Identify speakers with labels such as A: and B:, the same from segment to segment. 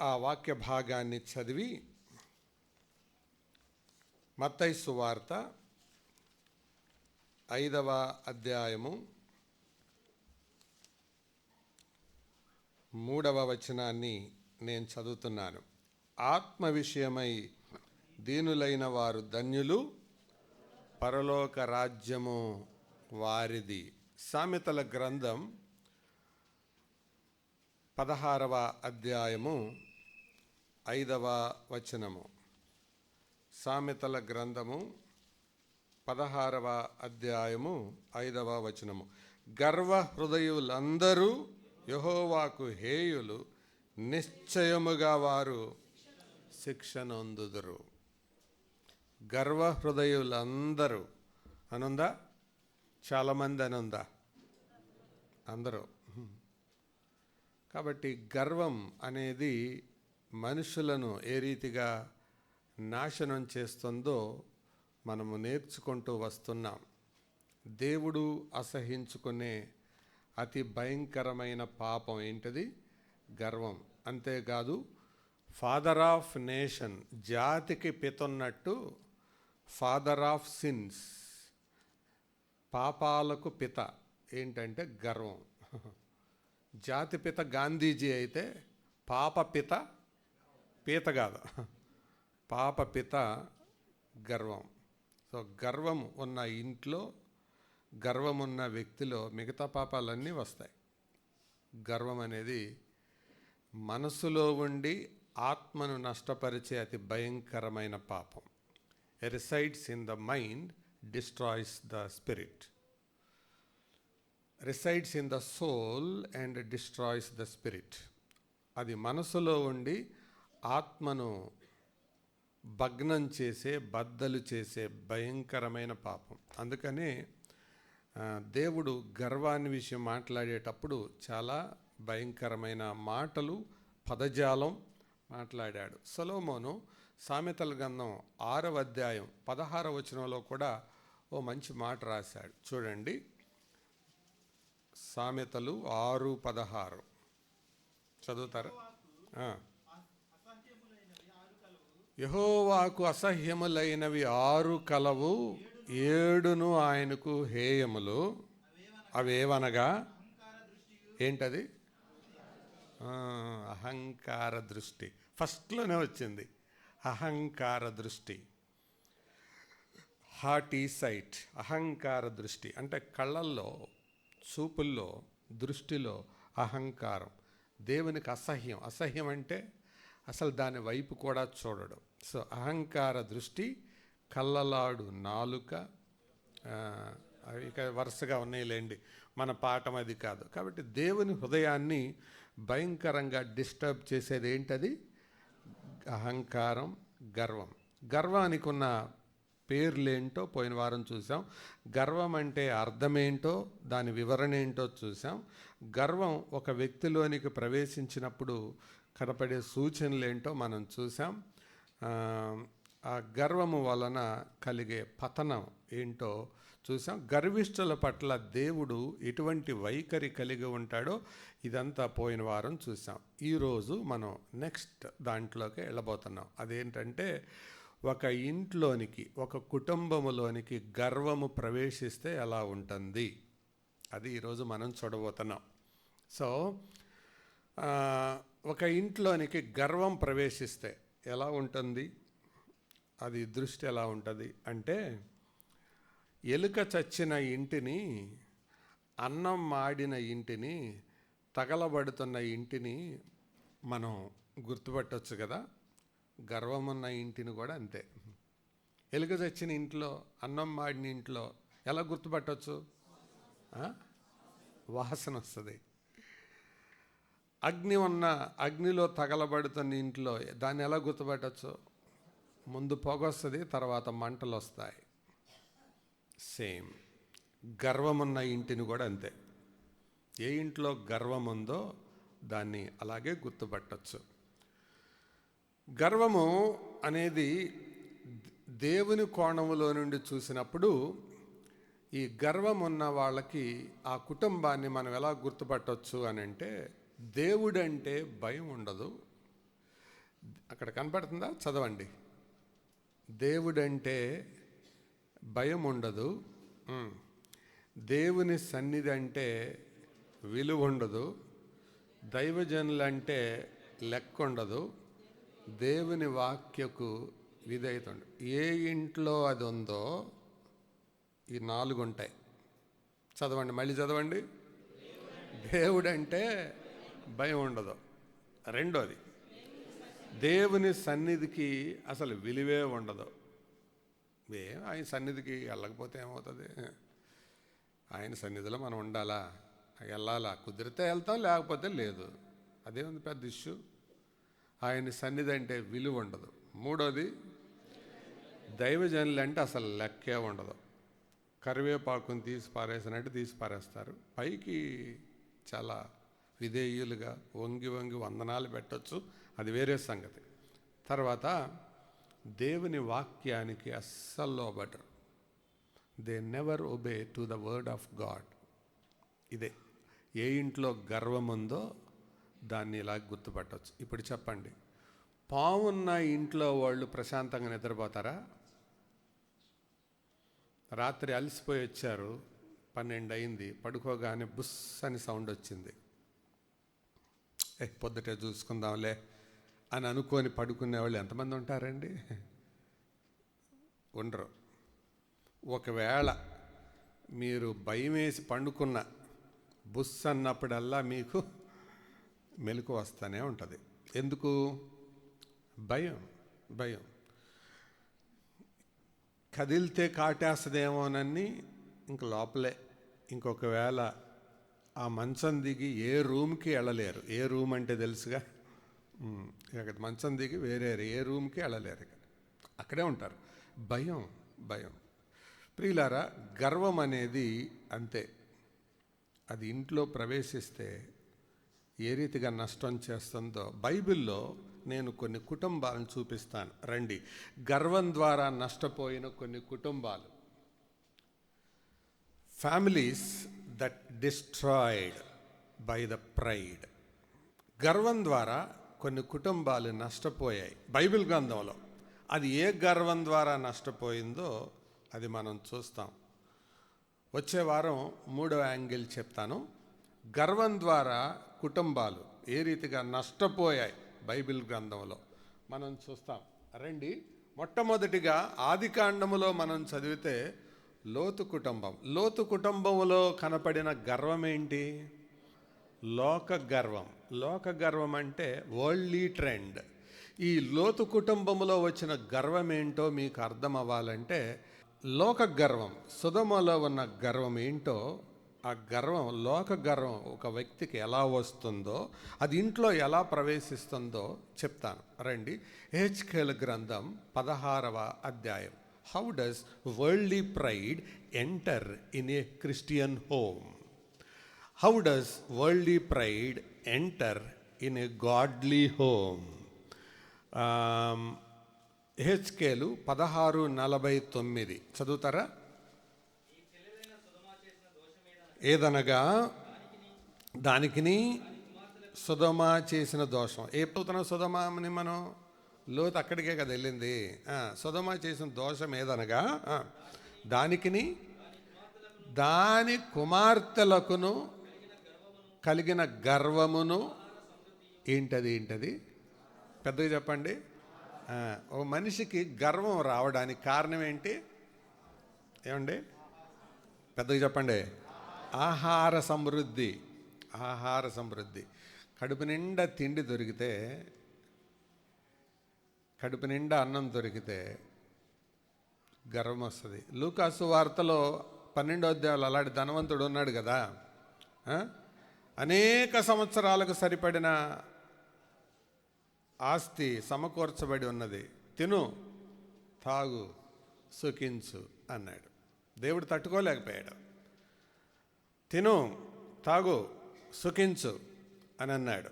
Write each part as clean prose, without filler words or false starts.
A: ఆ వాక్య భాగాన్ని చదివి మత్తయి సువార్త 5వ అధ్యాయము 3వ వచనాన్ని నేను చదువుతున్నాను. ఆత్మ విషయమై దీనులైన వారు ధన్యులు, పరలోక రాజ్యము వారిది. సామెతల గ్రంథం 16వ అధ్యాయము 5వ వచనము. సామెతల గ్రంథము 16వ అధ్యాయము 5వ వచనము. గర్వ హృదయులందరూ యెహోవాకు హేయులు, నిశ్చయముగా వారు శిక్షనొందుదురు. గర్వ హృదయులందరూ అనుందా? చాలామంది అనుందా? అందరూ. కాబట్టి గర్వం అనేది మనుషులను ఏ రీతిగా నాశనం చేస్తుందో మనము నేర్చుకుంటూ వస్తున్నాం. దేవుడు అసహించుకునే అతి భయంకరమైన పాపం ఏంటిది? గర్వం. అంతేకాదు, ఫాదర్ ఆఫ్ నేషన్, జాతికి పితున్నట్టు ఫాదర్ ఆఫ్ సిన్స్, పాపాలకు పిత ఏంటంటే గర్వం. జాతి పిత గాంధీజీ అయితే పాప పిత పీత కాదు, పాప పిత గర్వం. సో గర్వం ఉన్న ఇంట్లో, గర్వం ఉన్న వ్యక్తిలో మిగతా పాపాలన్నీ వస్తాయి. గర్వం అనేది మనసులో ఉండి ఆత్మను నష్టపరిచే అతి భయంకరమైన పాపం. Resides in the mind, destroys the spirit. resides in the soul and destroys the spirit. అది మనసులో ఉండి ఆత్మను భగ్నం చేసే, బద్దలు చేసే భయంకరమైన పాపం. అందుకనే దేవుడు గర్వాన్ని విషయం మాట్లాడేటప్పుడు చాలా భయంకరమైన మాటలు, పదజాలం మాట్లాడాడు. సొలొమోను సామెతల గ్రంథం 6వ అధ్యాయం 16వ వచనంలో కూడా ఓ మంచి మాట రాశాడు. చూడండి, సామెతలు 6:16 చదువుతారా? యెహోవాకు అసహ్యములైనవి 6 కలవు, 7 ఆయనకు హేయములు. అవేవనగా ఏంటది? అహంకార దృష్టి. ఫస్ట్లోనే వచ్చింది అహంకార దృష్టి. Haughty sight. అహంకార దృష్టి అంటే కళ్ళల్లో, చూపుల్లో, దృష్టిలో అహంకారం. దేవునికి అసహ్యం. అసహ్యం అంటే అసలు దాని వైపు కూడా చూడడు. సో అహంకార దృష్టి, కళ్ళలాడు నాలుక, ఇక వరుసగా ఉన్నాయిలేండి, మన పాఠం అది కాదు. కాబట్టి దేవుని హృదయాన్ని భయంకరంగా డిస్టర్బ్ చేసేది ఏంటది? అహంకారం, గర్వం. గర్వానికి ఉన్న పేర్లేంటో పోయిన వారం చూసాం. గర్వం అంటే అర్థమేంటో, దాని వివరణ ఏంటో చూసాం. గర్వం ఒక వ్యక్తిలోనికి ప్రవేశించినప్పుడు కనపడే సూచనలేంటో మనం చూసాం. ఆ గర్వము వలన కలిగే పతనం ఏంటో చూసాం. గర్విష్ఠుల పట్ల దేవుడు ఎటువంటి వైఖరి కలిగి ఉంటాడో ఇదంతా పోయిన వారం చూసాం. ఈరోజు మనం నెక్స్ట్ దాంట్లోకి వెళ్ళబోతున్నాం. అదేంటంటే, ఒక ఇంట్లోనికి, ఒక కుటుంబములోనికి గర్వము ప్రవేశిస్తే ఎలా ఉంటుంది, అది ఈరోజు మనం చూడబోతున్నాం. సో ఒక ఇంట్లోనికి గర్వం ప్రవేశిస్తే ఎలా ఉంటుంది, అది దృష్టి ఎలా ఉంటుంది అంటే, ఎలుక చచ్చిన ఇంటిని, అన్నం మాడిన ఇంటిని, తగలబడుతున్న ఇంటిని మనం గుర్తుపట్టవచ్చు కదా. గర్వం ఉన్న ఇంటిని కూడా అంతే. ఎలుక చచ్చిన ఇంట్లో, అన్నం మాడిన ఇంట్లో ఎలా గుర్తుపట్టవచ్చు? వాసన వస్తుంది. అగ్నిలో తగలబడుతున్న ఇంట్లో దాన్ని ఎలా గుర్తుపట్టచ్చు? ముందు పొగ వస్తుంది, తర్వాత మంటలు వస్తాయి. సేమ్ గర్వమున్న ఇంటిని కూడా అంతే. ఏ ఇంట్లో గర్వం ఉందో దాన్ని అలాగే గుర్తుపట్టచ్చు. గర్వము అనేది దేవుని కోణములో నుండి చూసినప్పుడు, ఈ గర్వం ఉన్న వాళ్ళకి ఆ కుటుంబాన్ని మనం ఎలా గుర్తుపట్టవచ్చు అని అంటే, దేవుడంటే భయం ఉండదు, అక్కడ కనపడుతుందా? చదవండి. దేవుడంటే భయం ఉండదు, దేవుని సన్నిధి అంటే విలువ ఉండదు, దైవజనులంటే లెక్క ఉండదు, దేవుని వాక్యకు విధేయత ఉండదు. ఏ ఇంట్లో అది ఉందో ఈ 4 ఉంటాయి. చదవండి, మళ్ళీ చదవండి. దేవుడంటే భయం ఉండదు. రెండోది, దేవుని సన్నిధికి అసలు విలువే ఉండదు. ఆయన సన్నిధికి వెళ్ళకపోతే ఏమవుతుంది? ఆయన సన్నిధిలో మనం ఉండాలా, వెళ్ళాలా, కుదిరితే వెళ్తాం, లేకపోతే లేదు. అదేముంది పెద్ద ఇష్యూ? ఆయన సన్నిధి అంటే విలువ ఉండదు. మూడోది, దైవజనులు అంటే అసలు లెక్కే ఉండదు. కరివేపాకుని తీసి పారేసినట్టు తీసి పారేస్తారు. పైకి చాలా విధేయులుగా వంగి వంగి వందనాలు పెట్టచ్చు, అది వేరే సంగతి. తర్వాత దేవుని వాక్యానికి అస్సలు లోబడరు. They never obey to the word of God. ఇదే ఏ ఇంట్లో గర్వం ఉందో దాన్ని ఇలా గుర్తుపట్టవచ్చు. ఇప్పుడు చెప్పండి, పావున్న ఇంట్లో వాళ్ళు ప్రశాంతంగా నిద్రపోతారా? రాత్రి అలసిపోయి వచ్చారు, 12 అయింది, పడుకోగానే బుస్ అని సౌండ్ వచ్చింది. పొద్దుటే చూసుకుందాంలే అని అనుకొని పడుకునే వాళ్ళు ఎంతమంది ఉంటారండి? ఉండరు. ఒకవేళ మీరు భయం వేసి పండుకున్న బుస్ అన్నప్పుడల్లా మీకు మెలకు వస్తూనే ఉంటుంది. ఎందుకు? భయం. భయం కదిలితే కాటేస్తుందేమోనని ఇంక లోపలే. ఇంకొకవేళ ఆ మంచం దిగి ఏ రూమ్కి వెళ్ళలేరు. ఏ రూమ్ అంటే తెలుసుగా, ఇక్కడ మంచం దిగి వేరే ఏ రూమ్కి వెళ్ళలేరు, అక్కడే ఉంటారు. భయం. భయం. ప్రియులారా, గర్వం అనేది అంతే. అది ఇంట్లో ప్రవేశిస్తే ఏ రీతిగా నష్టం చేస్తుందో బైబిల్లో నేను కొన్ని కుటుంబాలను చూపిస్తాను, రండి. గర్వం ద్వారా నష్టపోయిన కొన్ని కుటుంబాలు. Families that destroyed by the pride. గర్వం ద్వారా కొన్ని కుటుంబాలు నష్టపోయాయి బైబిల్ గ్రంథంలో. అది ఏ గర్వం ద్వారా నష్టపోయిందో అది మనం చూస్తాం. వచ్చే వారం 3వ యాంగిల్ చెప్తాను. గర్వం ద్వారా కుటుంబాలు ఏ రీతిగా నష్టపోయాయి బైబిల్ గ్రంథంలో మనం చూస్తాం, రండి. మొట్టమొదటిగా ఆదికాండములో మనం చదివితే లోతు కుటుంబం. లోతు కుటుంబంలో కనపడిన గర్వం ఏంటి? లోక గర్వం. లోక గర్వం అంటే వరల్డ్లీ ట్రెండ్. ఈ లోతు కుటుంబంలో వచ్చిన గర్వం ఏంటో మీకు అర్థం అవ్వాలంటే, లోక గర్వం, సొదొమలో ఉన్న గర్వం ఏంటో, ఆ గర్వం, లోక గర్వం ఒక వ్యక్తికి ఎలా వస్తుందో, అది ఇంట్లో ఎలా ప్రవేశిస్తుందో చెప్తాను, రండి. హెచ్కేల్ గ్రంథం 16వ అధ్యాయం. How does worldly pride enter in a Christian home? How does worldly pride enter in a godly home? హెచ్కేలు 16:49 చదువుతారా? ఏదనగా దానికిని సొదొమ చేసిన దోషం. ఏ పోతున్న సొదొమని మనం లోతు అక్కడికే కదా వెళ్ళింది. సొదొమ చేసిన దోషం ఏదనగా దానికిని దాని కుమార్తెలకును కలిగిన గర్వమును. ఏంటది? పెద్దగా చెప్పండి. ఓ మనిషికి గర్వం రావడానికి కారణం ఏంటి? ఏమండి? పెద్దగా చెప్పండి. ఆహార సమృద్ధి. ఆహార సమృద్ధి. కడుపు నిండా తిండి దొరికితే, కడుపు నిండా అన్నం దొరికితే గర్వం వస్తుంది. లూకాసు వార్తలో 12వ అధ్యాయంలో అలాంటి ధనవంతుడు ఉన్నాడు కదా, అనేక సంవత్సరాలకు సరిపడిన ఆస్తి సమకూర్చబడి ఉన్నది, తిను, తాగు, సుఖించు అన్నాడు. దేవుడు తట్టుకోలేకపోయాడు. తిను, తాగు, సుఖించు అని అన్నాడు.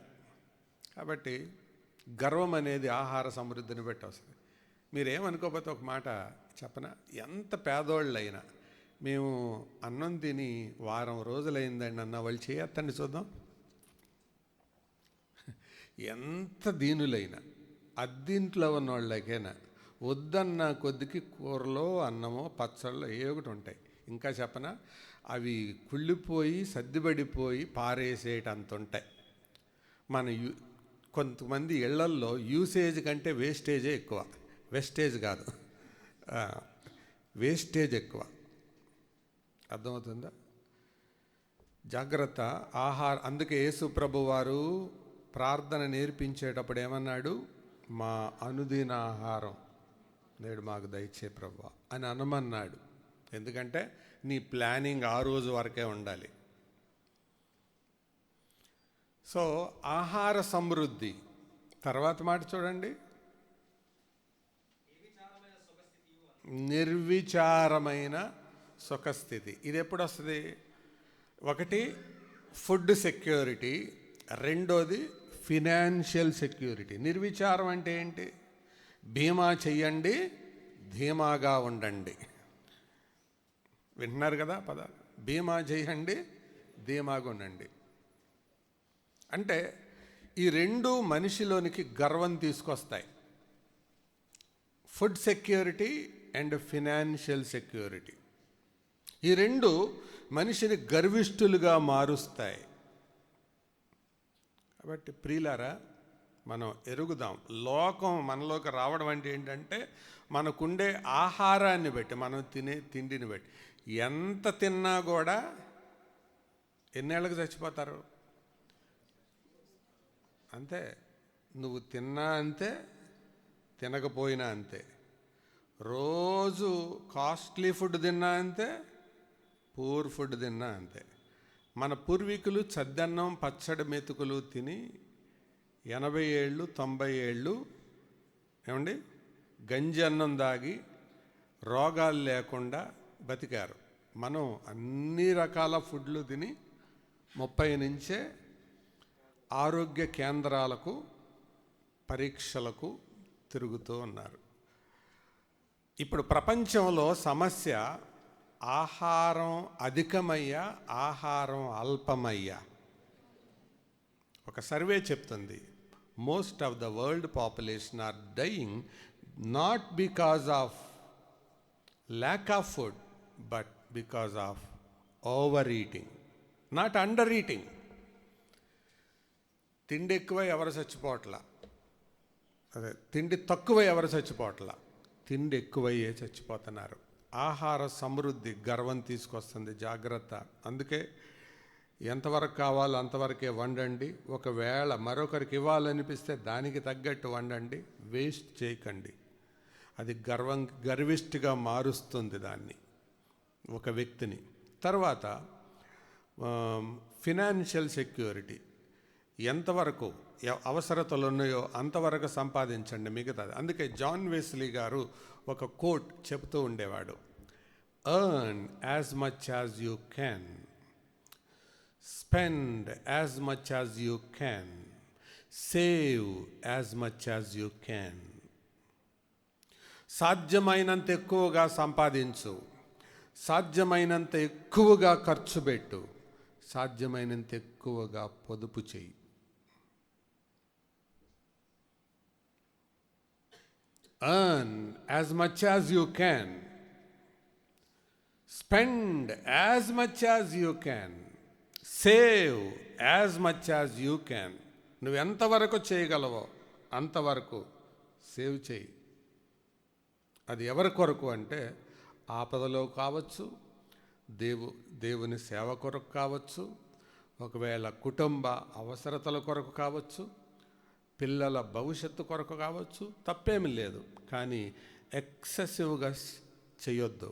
A: కాబట్టి గర్వం అనేది ఆహార సమృద్ధిని బట్టి వస్తుంది. మీరేమనుకోకపోతే ఒక మాట చెప్పనా? ఎంత పేదోళ్ళైనా, మేము అన్నం తిని వారం రోజులైందండి అన్న వాళ్ళు చేయొద్దండి చూద్దాం. ఎంత దీనులైనా, అద్దింట్లో ఉన్న వాళ్ళకైనా వద్దన్న కొద్దికి కూరలో అన్నమో పచ్చళ్ళలో ఏ ఒకటి ఉంటాయి. ఇంకా చెప్పనా, అవి కుళ్ళిపోయి సర్దిబడిపోయి పారేసేటంత ఉంటాయి. మన కొంతమంది ఇళ్లల్లో యూసేజ్ కంటే వేస్టేజే ఎక్కువ. వెస్టేజ్ కాదు, వేస్టేజ్ ఎక్కువ. అర్థమవుతుందా? జాగ్రత్త. అందుకే యేసు ప్రభు వారు ప్రార్థన నేర్పించేటప్పుడు ఏమన్నాడు? మా అనుదిన ఆహారం నేడు మాకు దయచే ప్రభువా అని అనమన్నాడు. ఎందుకంటే నీ ప్లానింగ్ ఆ రోజు వరకే ఉండాలి. సో ఆహార సమృద్ధి. తర్వాత మాట చూడండి, నిర్విచారమైన సుఖస్థితి. ఇది ఎప్పుడు వస్తుంది? ఒకటి ఫుడ్ సెక్యూరిటీ, రెండోది ఫినాన్షియల్ సెక్యూరిటీ. నిర్విచారం అంటే ఏంటి? బీమా చెయ్యండి, ధీమాగా ఉండండి. వింటున్నారు కదా పదాలు? బీమా చేయండి, ధీమాగా ఉండండి. అంటే ఈ రెండు మనిషిలోనికి గర్వం తీసుకొస్తాయి. Food security and financial security. ఈ రెండు మనిషిని గర్విష్ఠులుగా మారుస్తాయి. కాబట్టి ప్రియులారా, మనం ఎరుగుదాం. లోకం మనలోకి రావడం అంటే ఏంటంటే మనకుండే ఆహారాన్ని బట్టి, మనం తినే తిండిని బట్టి. ఎంత తిన్నా కూడా ఎన్నేళ్ళకి చచ్చిపోతారు? అంతే. నువ్వు తిన్నా అంతే, తినకపోయినా అంతే. రోజు కాస్ట్లీ ఫుడ్ తిన్నా అంతే, పూర్ ఫుడ్ తిన్నా అంతే. మన పూర్వీకులు చద్దన్నం పచ్చడి మెతుకులు తిని 80 ఏళ్ళు 90 ఏళ్ళు ఏమండి గంజి అన్నం దాగి రోగాలు లేకుండా బతికారు. మనం అన్ని రకాల ఫుడ్లు తిని 30 నుంచే ఆరోగ్య కేంద్రాలకు పరీక్షలకు తిరుగుతూ ఉన్నారు. ఇప్పుడు ప్రపంచంలో సమస్య ఆహారం అధికమయ్యా, ఆహారం అల్పమయ్యా. ఒక సర్వే చెప్తుంది, most of the world population are dying not because of lack of food but because of overeating, not undereating. తిండి ఎక్కువ ఎవరు చచ్చిపోవట్లా, అదే తిండి తక్కువ ఎవరు చచ్చిపోవట్లా, తిండి ఎక్కువయ్యే చచ్చిపోతున్నారు. ఆహార సమృద్ధి గర్వం తీసుకొస్తుంది. జాగ్రత్త. అందుకే ఎంతవరకు కావాలో అంతవరకే వండండి. ఒకవేళ మరొకరికి ఇవ్వాలనిపిస్తే దానికి తగ్గట్టు వండండి. వేస్ట్ చేయకండి. అది గర్విష్ఠిగా మారుస్తుంది దాన్ని, ఒక వ్యక్తిని. తర్వాత ఫినాన్షియల్ సెక్యూరిటీ. ఎంతవరకు అవసరతలు ఉన్నాయో అంతవరకు సంపాదించండి, మిగతాది. అందుకే జాన్ వెస్లీ గారు ఒక కోట్ చెప్తూ ఉండేవాడు, earn as much as you can, spend as much as you can, save as much as you can. సాధ్యమైనంత ఎక్కువగా సంపాదించు, సాధ్యమైనంత ఎక్కువగా ఖర్చు పెట్టు, సాధ్యమైనంత ఎక్కువగా పొదుపు చేయి. Earn as much as you can, spend as much as you can, save as much as you can. నువ్వు ఎంతవరకు చేయగలవో అంతవరకు సేవ్ చేయి. అది ఎవరి కొరకు అంటే ఆపదలో కావచ్చు, దేవుని సేవ కొరకు కావచ్చు, ఒకవేళ కుటుంబ అవసరతల కొరకు కావచ్చు, పిల్లల భవిష్యత్తు కొరకు కావచ్చు. తప్పేమీ లేదు, కానీ ఎక్సెసివ్గా చేయొద్దు.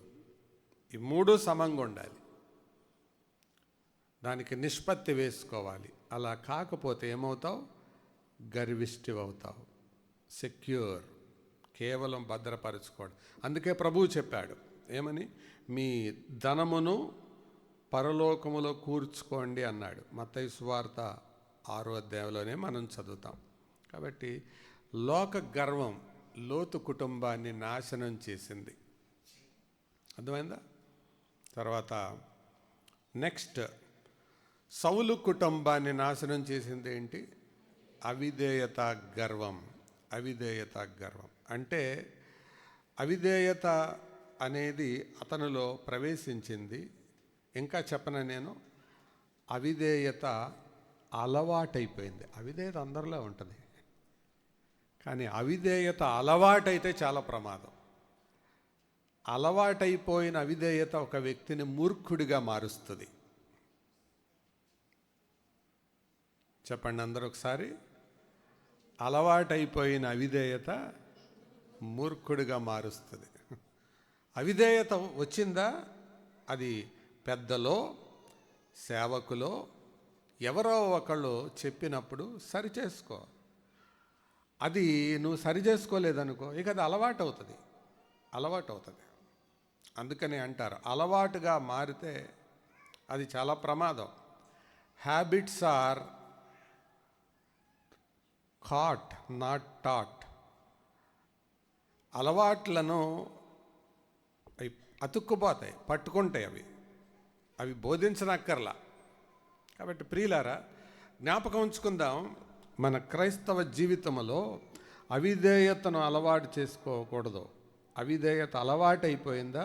A: ఈ మూడు సమంగా ఉండాలి, దానికి నిష్పత్తి వేసుకోవాలి. అలా కాకపోతే ఏమవుతావు? గర్విష్ఠి అవుతావు. సెక్యూర్, కేవలం భద్రపరచుకోవడం. అందుకే ప్రభువు చెప్పాడు ఏమని? మీ ధనమును పరలోకములో కూర్చుకోండి అన్నాడు. మత్తయి సువార్త 6వ అధ్యాయంలోనే మనం చదువుతాం. కాబట్టి లోక గర్వం లోతు కుటుంబాన్ని నాశనం చేసింది. అర్థమైందా? తర్వాత నెక్స్ట్, సౌలు కుటుంబాన్ని నాశనం చేసింది ఏంటి? అవిధేయత, గర్వం. అవిధేయత, గర్వం. అంటే అవిధేయత అనేది అతనిలో ప్రవేశించింది. ఇంకా చెప్పన నేను, అవిధేయత అలవాటైపోయింది. అవిధేయత అందరిలో ఉంటుంది, కానీ అవిధేయత అలవాటైతే చాలా ప్రమాదం. అలవాటైపోయిన అవిధేయత ఒక వ్యక్తిని మూర్ఖుడిగా మారుస్తుంది. చెప్పండి అందరూ ఒకసారి. అలవాటైపోయిన అవిధేయత మూర్ఖుడిగా మారుస్తుంది. అవిధేయత వచ్చిందా, అది పెద్దలో సేవకులో ఎవరో ఒకళ్ళు చెప్పినప్పుడు సరి చేసుకో. అది నువ్వు సరి చేసుకోలేదనుకో, ఇక అది అలవాటు అవుతుంది. అందుకని అంటారు, అలవాటుగా మారితే అది చాలా ప్రమాదం. Habits are caught not taught. అలవాట్లను అతుక్కుపోతాయి, పట్టుకుంటాయి, అవి బోధించనక్కర్లా. కాబట్టి ప్రియులారా, జ్ఞాపకం ఉంచుకుందాం, మన క్రైస్తవ జీవితంలో అవిధేయతను అలవాటు చేసుకోకూడదు. అవిధేయత అలవాటు అయిపోయిందా,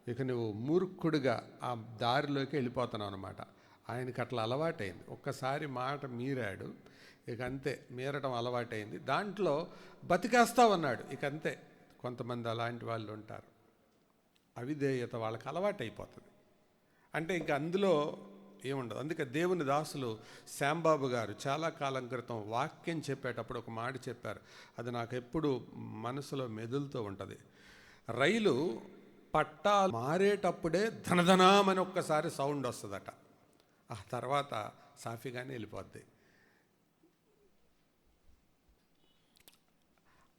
A: ఇక నువ్వు మూర్ఖుడిగా ఆ దారిలోకి వెళ్ళిపోతున్నావు అనమాట. ఆయనకి అట్లా అలవాటైంది. ఒక్కసారి మాట మీరాడు, ఇక అంతే, మీరడం అలవాటైంది, దాంట్లో బతికేస్తావన్నాడు, ఇక అంతే. కొంతమంది అలాంటి వాళ్ళు ఉంటారు, అవిధేయత వాళ్ళకి అలవాటైపోతుంది. అంటే ఇంక అందులో ఏముండదు. అందుకే దేవుని దాసులు శ్యాంబాబు గారు చాలా కాలం క్రితం వాక్యం చెప్పేటప్పుడు ఒక మాట చెప్పారు, అది నాకు ఎప్పుడు మనసులో మెదులుతూ ఉంటుంది. రైలు పట్టాలు మారేటప్పుడే ధనధనామని ఒక్కసారి సౌండ్ వస్తుందట, ఆ తర్వాత సాఫీగానే వెళ్ళిపోద్ది.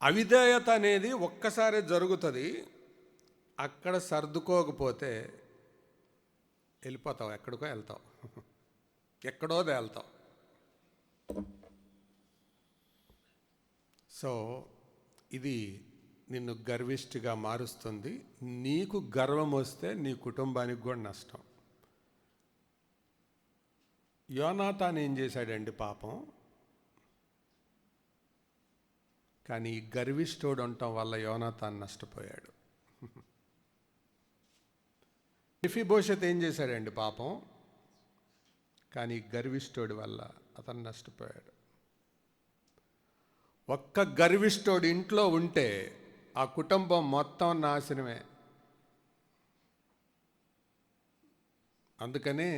A: అవిధేయత అనేది ఒక్కసారి జరుగుతుంది, అక్కడ సర్దుకోకపోతే వెళ్ళిపోతావు, ఎక్కడికో వెళ్తావు, ఎక్కడో వెళ్తావు. సో ఇది నిన్ను గర్విష్ఠిగా మారుస్తుంది. నీకు గర్వం వస్తే నీ కుటుంబానికి కూడా నష్టం. యోనాతాను ఏం చేశాడండి పాపం, కానీ గర్విష్ఠుడు ఉండటం వల్ల యోనాతాను నష్టపోయాడు. మెఫీబోషెత్ ఏం చేశాడండి పాపం, కానీ గర్విష్ఠుడి వల్ల అతను నష్టపోయాడు. ఒక్క గర్విష్ఠుడు ఇంట్లో ఉంటే ఆ కుటుంబం మొత్తం నాశనమే. అందుకనే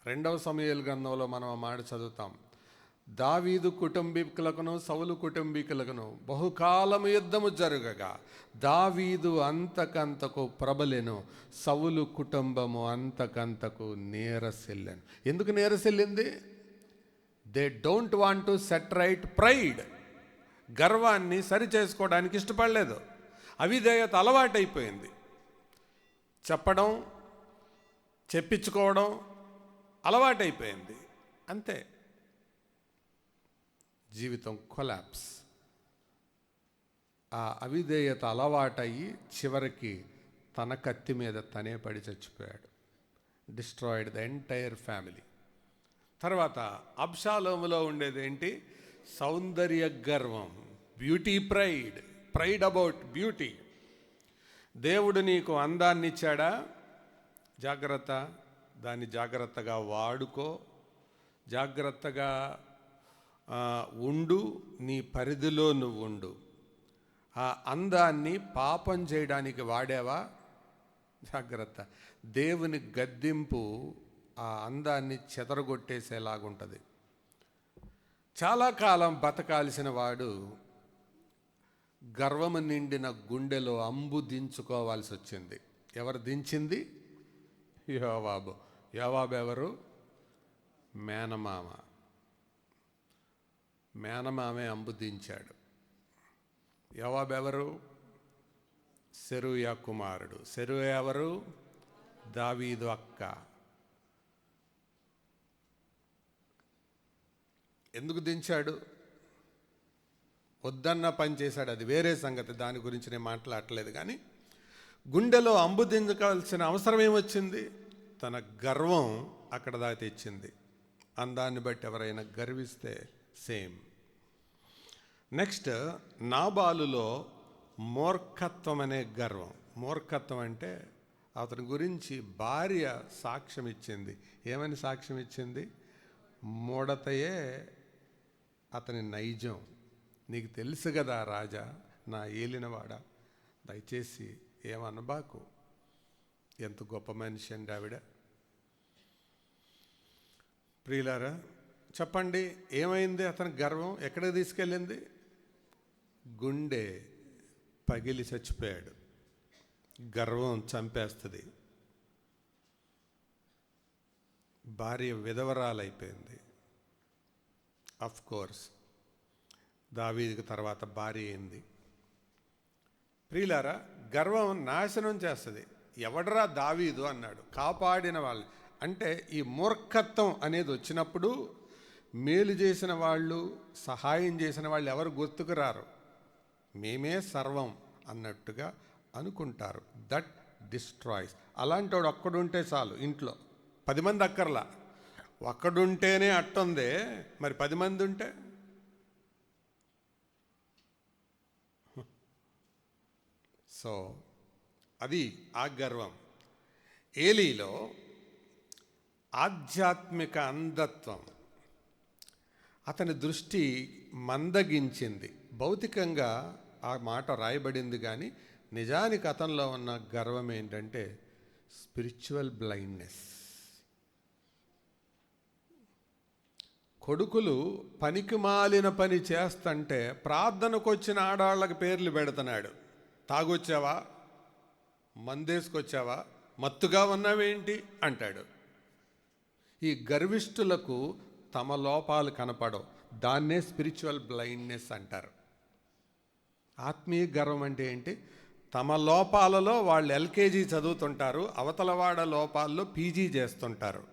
A: 2వ సమూయేలు గ్రంథంలో మనం ఆ మాట చదువుతాం, దావీదు కుటుంబీకులకును సౌలు కుటుంబీకులకును బహుకాలము యుద్ధము జరగగా దావీదు అంతకంతకు ప్రబలెను, సౌలు కుటుంబము అంతకంతకు నీరసిల్లెను. ఎందుకు నీరసిల్లింది? They don't want to set right pride. గర్వాన్ని సరి చేసుకోవడానికి ఇష్టపడలేదు. అవిధేయత అలవాటైపోయింది. చెప్పడం, చెప్పించుకోవడం అలవాటైపోయింది, అంతే. జీవితం కొలాప్స్. ఆ అవిధేయత అలవాటయ్యి చివరికి తన కత్తి మీద తనే పడి చచ్చిపోయాడు. Destroyed the entire family. తర్వాత అబ్షాలోములో ఉండేది ఏంటి? సౌందర్య గర్వం, beauty pride, pride about beauty. దేవుడు నీకు అందాన్ని ఇచ్చాడా, జాగ్రత్త, దాన్ని జాగ్రత్తగా వాడుకో, జాగ్రత్తగా ఉండు, నీ పరిధిలో నువ్వు ఉండు. ఆ అందాన్ని పాపం చేయడానికి వాడావా, జాగ్రత్త. దేవుని గద్దింపు ఆ అందాన్ని చెదరగొట్టేసేలాగుంటుంది. చాలా కాలం బతకాల్సిన వాడు గర్వము నిండిన గుండెలో అంబు దించుకోవాల్సి వచ్చింది. ఎవరు దించింది? యోవాబు. యోవాబు ఎవరు? మేనమామ. మేనమామే అంబు దించాడు. యోవాబు ఎవరు? సెరూయా కుమారుడు. సెరూయా ఎవరు? దావీదు అక్క. ఎందుకు దించాడు? వద్దన్న పని చేశాడు, అది వేరే సంగతి, దాని గురించి నేను మాట్లాడట్లేదు. కానీ గుండెలో అంబు దించవలసిన అవసరం ఏమొచ్చింది? తన గర్వం అక్కడ దాకా తెచ్చింది. అందాన్ని బట్టి ఎవరైనా గర్విస్తే సేమ్. నెక్స్ట్, నాబాలులో మూర్ఖత్వం అనే గర్వం. మూర్ఖత్వం అంటే అతని గురించి భార్య సాక్ష్యం ఇచ్చింది. ఏమని సాక్ష్యం ఇచ్చింది? మూడతయే అతని నైజం. నీకు తెలుసు కదా రాజా, నా ఏలినవాడ, దయచేసి ఏమనబాకు. ఎంత గొప్ప మనిషి అండి ఆవిడ. ప్రియులారా, చెప్పండి, ఏమైంది? అతని గర్వం ఎక్కడికి తీసుకెళ్ళింది? గుండె పగిలి చచ్చిపోయాడు. గర్వం చంపేస్తుంది. భార్య విధవరాలైపోయింది. అఫ్ కోర్స్ దావీదుకు తర్వాత భార్య అయింది. ప్రియులారా, గర్వం నాశనం చేస్తుంది. ఎవడరా దావీదు అన్నాడు, కాపాడిన వాళ్ళు. అంటే ఈ మూర్ఖత్వం అనేది వచ్చినప్పుడు మేలు చేసిన వాళ్ళు, సహాయం చేసిన వాళ్ళు ఎవరు గుర్తుకు రారు. మేమే సర్వం అన్నట్టుగా అనుకుంటారు. That destroys. అలాంటి వాడు ఒక్కడుంటే చాలు ఇంట్లో. 10 మంది అక్కర్లా. ఒక్కడుంటేనే అట్టుందే, మరి 10 మంది ఉంటే? సో అది ఆ గర్వం. ఏలీలో ఆధ్యాత్మిక అంధత్వం అతని దృష్టి మందగించింది. భౌతికంగా ఆ మాట రాయబడింది, కానీ నిజానికి అతనిలో ఉన్న గర్వం ఏంటంటే స్పిరిచువల్ బ్లైండ్నెస్. కొడుకులు పనికి మాలిన పని చేస్తుంటే ప్రార్థనకు వచ్చిన ఆడవాళ్ళకి పేర్లు పెడుతున్నాడు. తాగొచ్చావా, మందేసుకొచ్చావా, మత్తుగా ఉన్నావేంటి అంటాడు. ఈ గర్విష్ఠులకు తమ లోపాలు కనపడవు. దాన్నే స్పిరిచువల్ బ్లైండ్నెస్ అంటారు. ఆత్మీయ గర్వం అంటే ఏంటి? తమ లోపాలలో వాళ్ళు ఎల్కేజీ చదువుతుంటారు, అవతలవాడ లోపాల్లో పీజీ చేస్తుంటారు,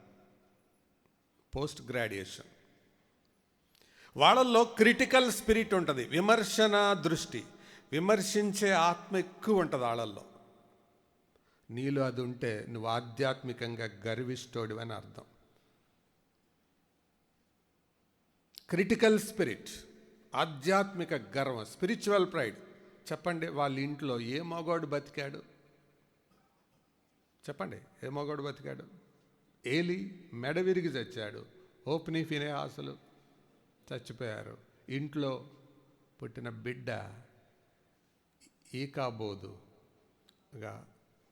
A: పోస్ట్ గ్రాడ్యుయేషన్. వాళ్ళల్లో క్రిటికల్ స్పిరిట్ ఉంటుంది, విమర్శన దృష్టి, విమర్శించే ఆత్మ ఎక్కువ ఉంటుంది వాళ్ళల్లో. నీలో అది ఉంటే నువ్వు ఆధ్యాత్మికంగా గర్విష్ఠుడివి అని అర్థం. క్రిటికల్ స్పిరిట్, ఆధ్యాత్మిక గర్వం, స్పిరిచువల్ ప్రైడ్. చెప్పండి, వాళ్ళ ఇంట్లో ఏ మగవాడు బతికాడు? చెప్పండి, ఏ మగవాడు బతికాడు? ఏలి మెడ విరిగి చచ్చాడు. హోప్ని ఫినెహాసులు చచ్చిపోయారు. ఇంట్లో పుట్టిన బిడ్డ ఈకాబోదుగా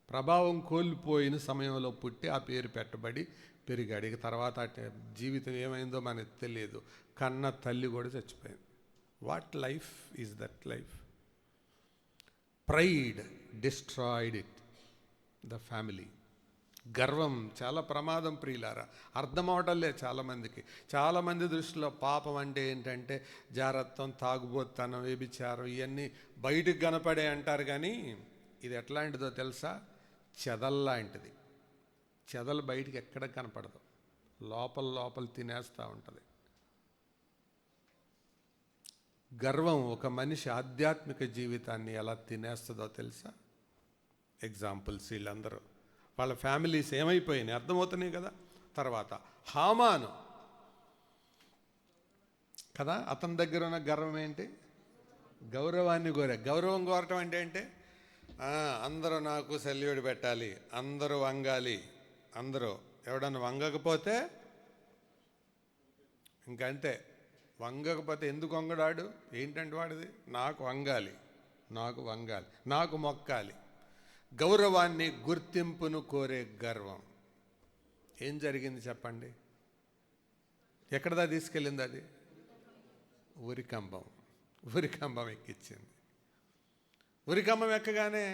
A: ప్రభావం కోల్పోయిన సమయంలో పుట్టి ఆ పేరు పెట్టబడి పెరిగాడు. ఇక తర్వాత జీవితం ఏమైందో మనకు తెలియదు. కన్న తల్లి కూడా చచ్చిపోయింది. What life is that life? Pride destroyed it, the family. గర్వం చాలా ప్రమాదం ప్రియులారా. అర్థం అవటంలే చాలామందికి. చాలామంది దృష్టిలో పాపం అంటే ఏంటంటే జారత్వం, తాగుబోతనం, వ్యభిచారం, ఇవన్నీ బయటకు కనపడే అంటారు. కానీ ఇది ఎట్లాంటిదో తెలుసా? చెదల్లాంటిది. చెదలు బయటికి ఎక్కడ కనపడదు, లోపల తినేస్తూ ఉంటుంది. గర్వం ఒక మనిషి ఆధ్యాత్మిక జీవితాన్ని ఎలా తినేస్తుందో తెలుసా? ఎగ్జాంపుల్స్ వీళ్ళందరూ, వాళ్ళ ఫ్యామిలీస్ ఏమైపోయినాయి అర్థమవుతున్నాయి కదా. తర్వాత హామాను కదా, అతని దగ్గర ఉన్న గర్వం ఏంటి? గౌరవాన్ని కోరే. గౌరవం కోరటం అంటే ఏంటి? అందరూ నాకు సెల్యూట్ పెట్టాలి, అందరూ వంగాలి, అందరూ. ఎవడన్నా వంగకపోతే ఇంకంతే. వంగకపోతే ఎందుకు వంగడాడు? ఏంటంటే వాడిది, నాకు వంగాలి, నాకు మొక్కాలి. గౌరవాన్ని, గుర్తింపును కోరే గర్వం. ఏం జరిగింది చెప్పండి? ఎక్కడదా తీసుకెళ్ళింది అది? ఉరికంబం ఎక్కించింది. ఉరికంబం ఎక్కగానే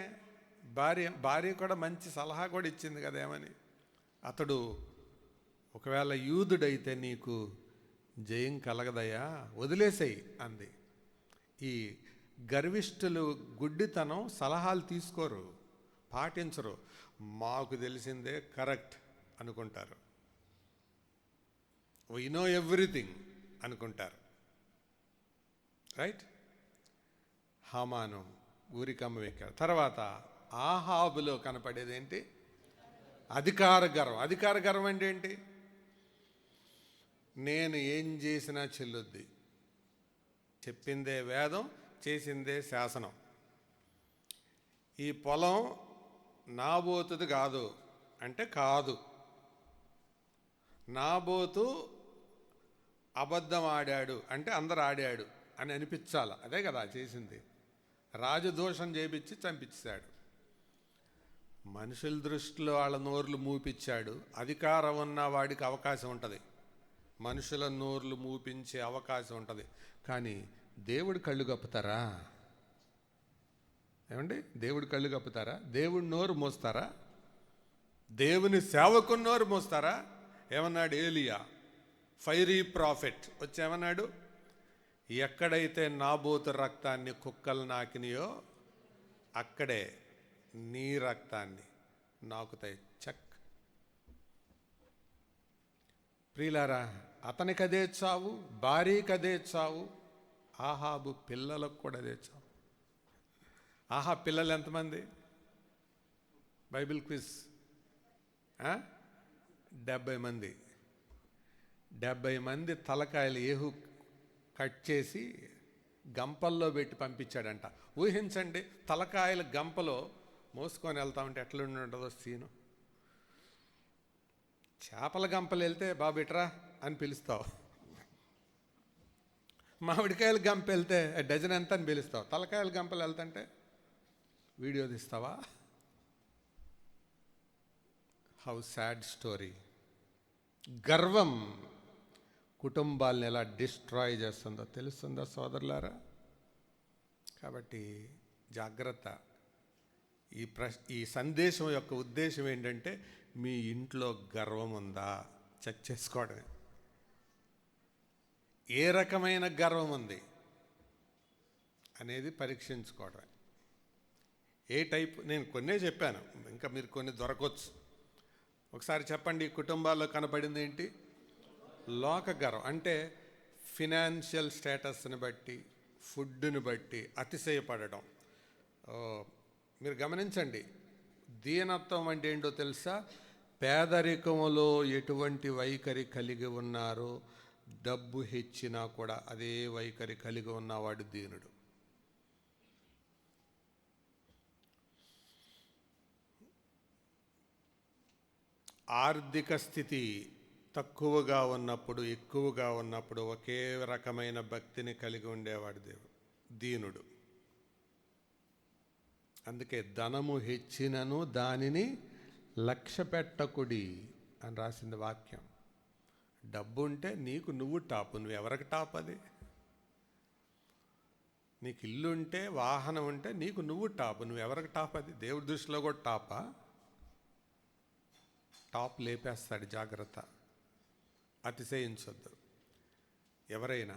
A: భార్య కూడా మంచి సలహా కూడా ఇచ్చింది కదా. ఏమని? అతడు ఒకవేళ యూదుడైతే నీకు జయం కలగదయ్యా, వదిలేసేయి అంది. ఈ గర్విష్ఠులు గుడ్డితనం, సలహాలు తీసుకోరు, పాటించరు. మాకు తెలిసిందే కరెక్ట్ అనుకుంటారు. వీ నో ఎవ్రీథింగ్ అనుకుంటారు. రైట్? హామాను ఊరికమ్మ ఎక్కాడు. తర్వాత ఆహాబులో కనపడేది ఏంటి? అధికార గర్వం. అధికార గర్వం అంటే ఏంటి? నేను ఏం చేసినా చెల్లుద్ది, చెప్పిందే వేదం, చేసిందే శాసనం. ఈ పొలం నాబోతుది కాదు అంటే కాదు. నాబోతు అబద్ధం ఆడాడు అంటే అందరు ఆడాడు అని అనిపించాలి. అదే కదా చేసింది. రాజదోషం చేపించి చంపించాడు. మనుషుల దృష్టిలో వాళ్ళ నోర్లు మూపించాడు. అధికారం ఉన్న వాడికి అవకాశం ఉంటుంది, మనుషుల నోర్లు మూపించే అవకాశం ఉంటుంది. కానీ దేవుడు కళ్ళు కప్పుతారా? ఏమండి, దేవుడు కళ్ళు కప్పుతారా? దేవుడి నోరు మోస్తారా? దేవుని సేవకుని నోరు మోస్తారా? ఏమన్నాడు ఏలియా, ఫైరీ ప్రాఫిట్ వచ్చేమన్నాడు, ఎక్కడైతే నాబోతు రక్తాన్ని కుక్కలు నాకినాయో అక్కడే నీ రక్తాన్ని నాకుతాయి. చక్. ప్రియులారా, అతనికదే చావు, భార్యకదే చావు, ఆహాబు పిల్లలకు కూడా అదే చావు. ఆహా పిల్లలు ఎంతమంది? బైబిల్ క్విజ్ 70 మంది. 70 మంది తలకాయలు ఏహు కట్ చేసి గంపల్లో పెట్టి పంపించాడంట. ఊహించండి, తలకాయల గంపలో మోసుకొని వెళ్తా ఉంటే ఎట్లా ఉంటుందో సీను. చేపల గంపలు వెళ్తే బాబిట్రా అని పిలుస్తావు, మామిడికాయల గంప వెళ్తే డజన్ ఎంత అని పిలుస్తావు, తలకాయల గంపలు వెళ్తుంటే వీడియో తీస్తావా? How sad story. గర్వం కుటుంబాలను ఎలా డిస్ట్రాయ్ చేస్తుందో తెలుస్తుందా సోదరులారా? కాబట్టి జాగ్రత్త. ఈ సందేశం యొక్క ఉద్దేశం ఏంటంటే, మీ ఇంట్లో గర్వం ఉందా చెక్ చేసుకోవడమే. ఏ రకమైన గర్వం ఉంది అనేది పరీక్షించుకోవడమే. ఏ టైప్, నేను కొన్నే చెప్పాను, ఇంకా మీరు కొన్ని దొరకవచ్చు. ఒకసారి చెప్పండి, కుటుంబాల్లో కనబడింది ఏంటి? లోక గర్వం అంటే ఫినాన్షియల్ స్టేటస్ని బట్టి, ఫుడ్ని బట్టి అతిశయపడడం. మీరు గమనించండి, దీనత్వం అంటే ఏంటో తెలుసా? పేదరికములో ఎటువంటి వైఖరి కలిగి ఉన్నారో డబ్బు హెచ్చినా కూడా అదే వైఖరి కలిగి ఉన్నవాడు దీనుడు. ఆర్థిక స్థితి తక్కువగా ఉన్నప్పుడు, ఎక్కువగా ఉన్నప్పుడు ఒకే రకమైన భక్తిని కలిగి ఉండేవాడు దీనుడు. అందుకే ధనము హెచ్చినను దానిని లక్ష్య పెట్టకుడి అని రాసింది వాక్యం. డబ్బు ఉంటే నీకు నువ్వు టాపు, నువ్వు ఎవరికి టాప్? అది నీకు ఇల్లు ఉంటే, వాహనం ఉంటే నీకు నువ్వు టాపు, నువ్వు ఎవరికి టాప్? అది దేవుడి దృష్టిలో కూడా టాపా? టాప్ లేపేస్తాడు. జాగ్రత్త, అతిశయించొద్దు ఎవరైనా.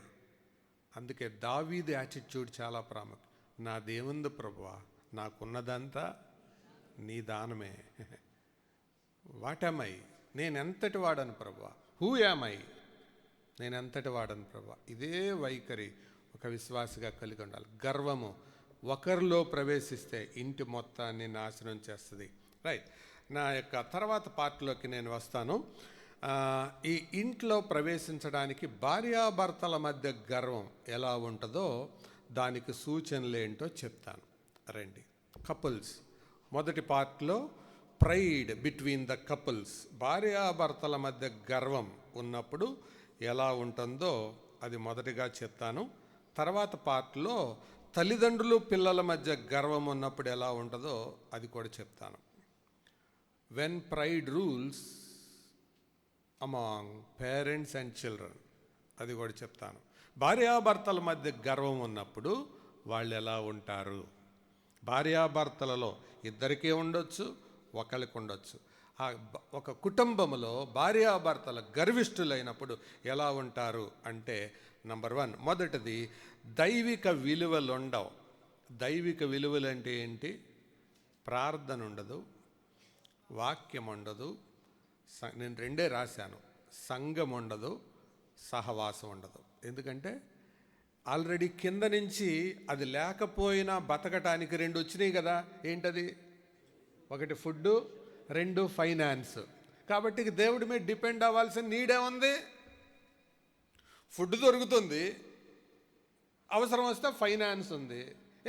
A: అందుకే దావీదు యాటిట్యూడ్ చాలా ప్రాముఖ్యం. నా దేవుంది ప్రభువా, నాకున్నదంతా నీ దానమే. వాటమై, నేనెంతటి వాడను ప్రభువా, హూ యామై, నేనెంతటి వాడను ప్రభువా. ఇదే వైఖరి ఒక విశ్వాసిగా కలిగి ఉండాలి. గర్వము ఒకరిలో ప్రవేశిస్తే ఇంటి మొత్తాన్ని నాశనం చేస్తుంది. రైట్, నా యొక్క తర్వాత పార్ట్లోకి నేను వస్తాను. ఈ ఇంట్లో ప్రవేశించడానికి భార్యాభర్తల మధ్య గర్వం ఎలా ఉంటుందో దానికి సూచనలు ఏంటో చెప్తాను. రండి. కపుల్స్ మొదటి పార్ట్లో ప్రైడ్ బిట్వీన్ ద కపుల్స్, భార్యాభర్తల మధ్య గర్వం ఉన్నప్పుడు ఎలా ఉంటుందో అది మొదటిగా చెప్తాను. తర్వాత పార్ట్లో తల్లిదండ్రులు పిల్లల మధ్య గర్వం ఉన్నప్పుడు ఎలా ఉంటుందో అది కూడా చెప్తాను. When pride rules among parents and children, అది కూడా చెప్తాను. భార్యాభర్తల మధ్య గర్వం ఉన్నప్పుడు వాళ్ళు ఎలా ఉంటారు? భార్యాభర్తలలో ఇద్దరికీ ఉండొచ్చు, ఒకరికి ఉండొచ్చు. ఒక కుటుంబంలో భార్యాభర్తల గర్విష్ఠులైనప్పుడు ఎలా ఉంటారు అంటే, నంబర్ 1, మొదటిది దైవిక విలువలు ఉండవు. దైవిక విలువలు అంటే ఏంటి? ప్రార్థన ఉండదు, వాక్యం ఉండదు, నేను రెండే రాశాను, సంఘం ఉండదు, సహవాసం ఉండదు. ఎందుకంటే ఆల్రెడీ కింద నుంచి అది లేకపోయినా బతకటానికి 2 వచ్చినాయి కదా. ఏంటది? 1 ఫుడ్, 2 ఫైనాన్స్. కాబట్టి దేవుడి మీద డిపెండ్ అవ్వాల్సిన నీడే ఉంది. ఫుడ్ దొరుకుతుంది, అవసరం వస్తే ఫైనాన్స్ ఉంది.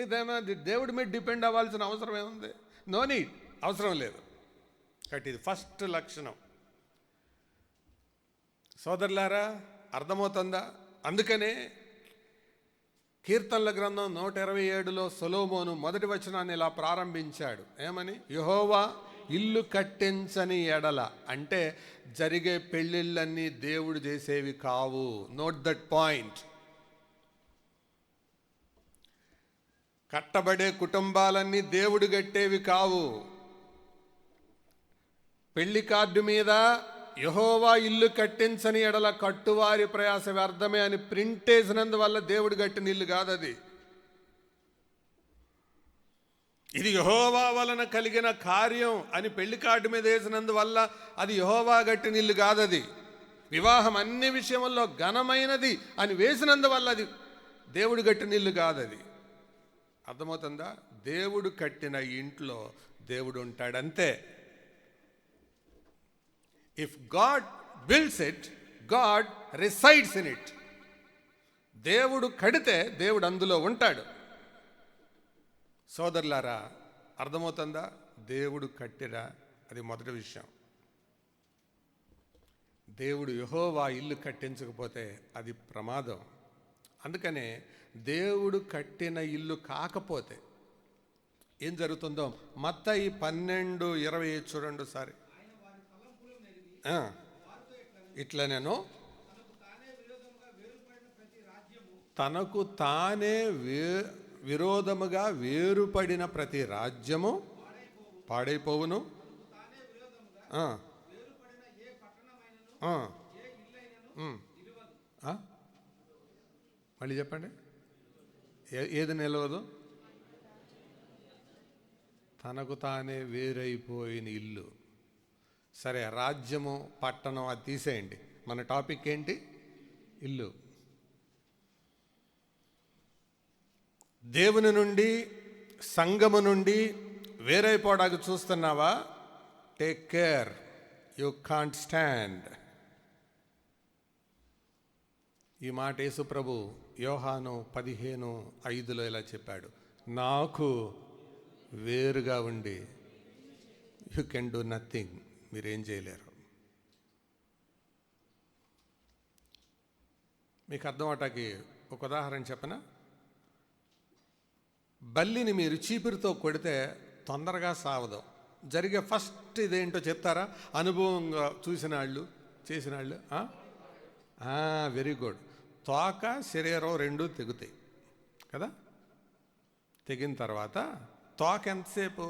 A: ఇదేమో దేవుడి మీద డిపెండ్ అవ్వాల్సిన అవసరం ఏముంది? నో నీడ్, అవసరం లేదు. కాబట్టి ఇది ఫస్ట్ లక్షణం. సోదరులారా, అర్థమవుతుందా? అందుకనే కీర్తనల గ్రంథం 127లో సొలొమోను మొదటి వచనాన్ని ఇలా ప్రారంభించాడు. ఏమని? యెహోవా ఇల్లు కట్టించని ఎడల, అంటే జరిగే పెళ్ళిళ్ళన్నీ దేవుడు చేసేవి కావు. Note that point. కట్టబడే కుటుంబాలన్నీ దేవుడు కట్టేవి కావు. పెళ్లి కార్డు మీద యెహోవా ఇల్లు కట్టించని ఎడల కట్టువారి ప్రయాస వ్యర్థమే అని ప్రింట్ వేసినందువల్ల దేవుడు కట్టిన ఇల్లు కాదది. ఇది యెహోవా వలన కలిగిన కార్యం అని పెళ్లి కార్డు మీద వేసినందువల్ల అది యెహోవా కట్టిన ఇల్లు కాదది. వివాహం అన్ని విషయంలో ఘనమైనది అని వేసినందువల్ల అది దేవుడు కట్టిన ఇల్లు కాదది. అర్థమవుతుందా? దేవుడు కట్టిన ఇంట్లో దేవుడు ఉంటాడంతే. If God builds it, God resides in it. దేవుడు కడితే దేవుడు అందులో ఉంటాడు. సోదరులారా, అర్థమవుతుందా? దేవుడు కట్టిరా, అది మొదటి విషయం. దేవుడు యెహోవా ఇల్లు కట్టించకపోతే అది ప్రమాదం. అందుకనే దేవుడు కట్టిన ఇల్లు కాకపోతే ఏం జరుగుతుందో మత్తయి 12:20 చూడండి సారి. ఇట్లా నేను తనకు తానే విరోధముగా వేరుపడిన ప్రతి రాజ్యము పాడైపోవును. మళ్ళీ చెప్పండి. ఏది నిలవదు? తనకు తానే వేరైపోయిన ఇల్లు. సరే, రాజ్యము పట్టణం అది తీసేయండి. మన టాపిక్ ఏంటి? ఇల్లు. దేవుని నుండి, సంఘము నుండి వేరైపోవడానికి చూస్తున్నావా? Take care, you can't stand. ఈ మాట యేసు ప్రభు యోహాను 15:5 ఇలా చెప్పాడు, నాకు వేరుగా ఉండి యు కెన్ డూ నథింగ్, మీరేం చేయలేరు. మీకు అర్థం అవటానికి ఒక ఉదాహరణ చెప్పనా? బల్లిని మీరు చీపురుతో కొడితే తొందరగా సావదు. జరిగే ఫస్ట్ ఇదేంటో చెప్తారా? అనుభవంగా చూసిన వాళ్ళు, చేసిన వాళ్ళు. Very good. తోక, శరీరం రెండూ తెగుతాయి కదా. తెగిన తర్వాత తోక ఎంతసేపు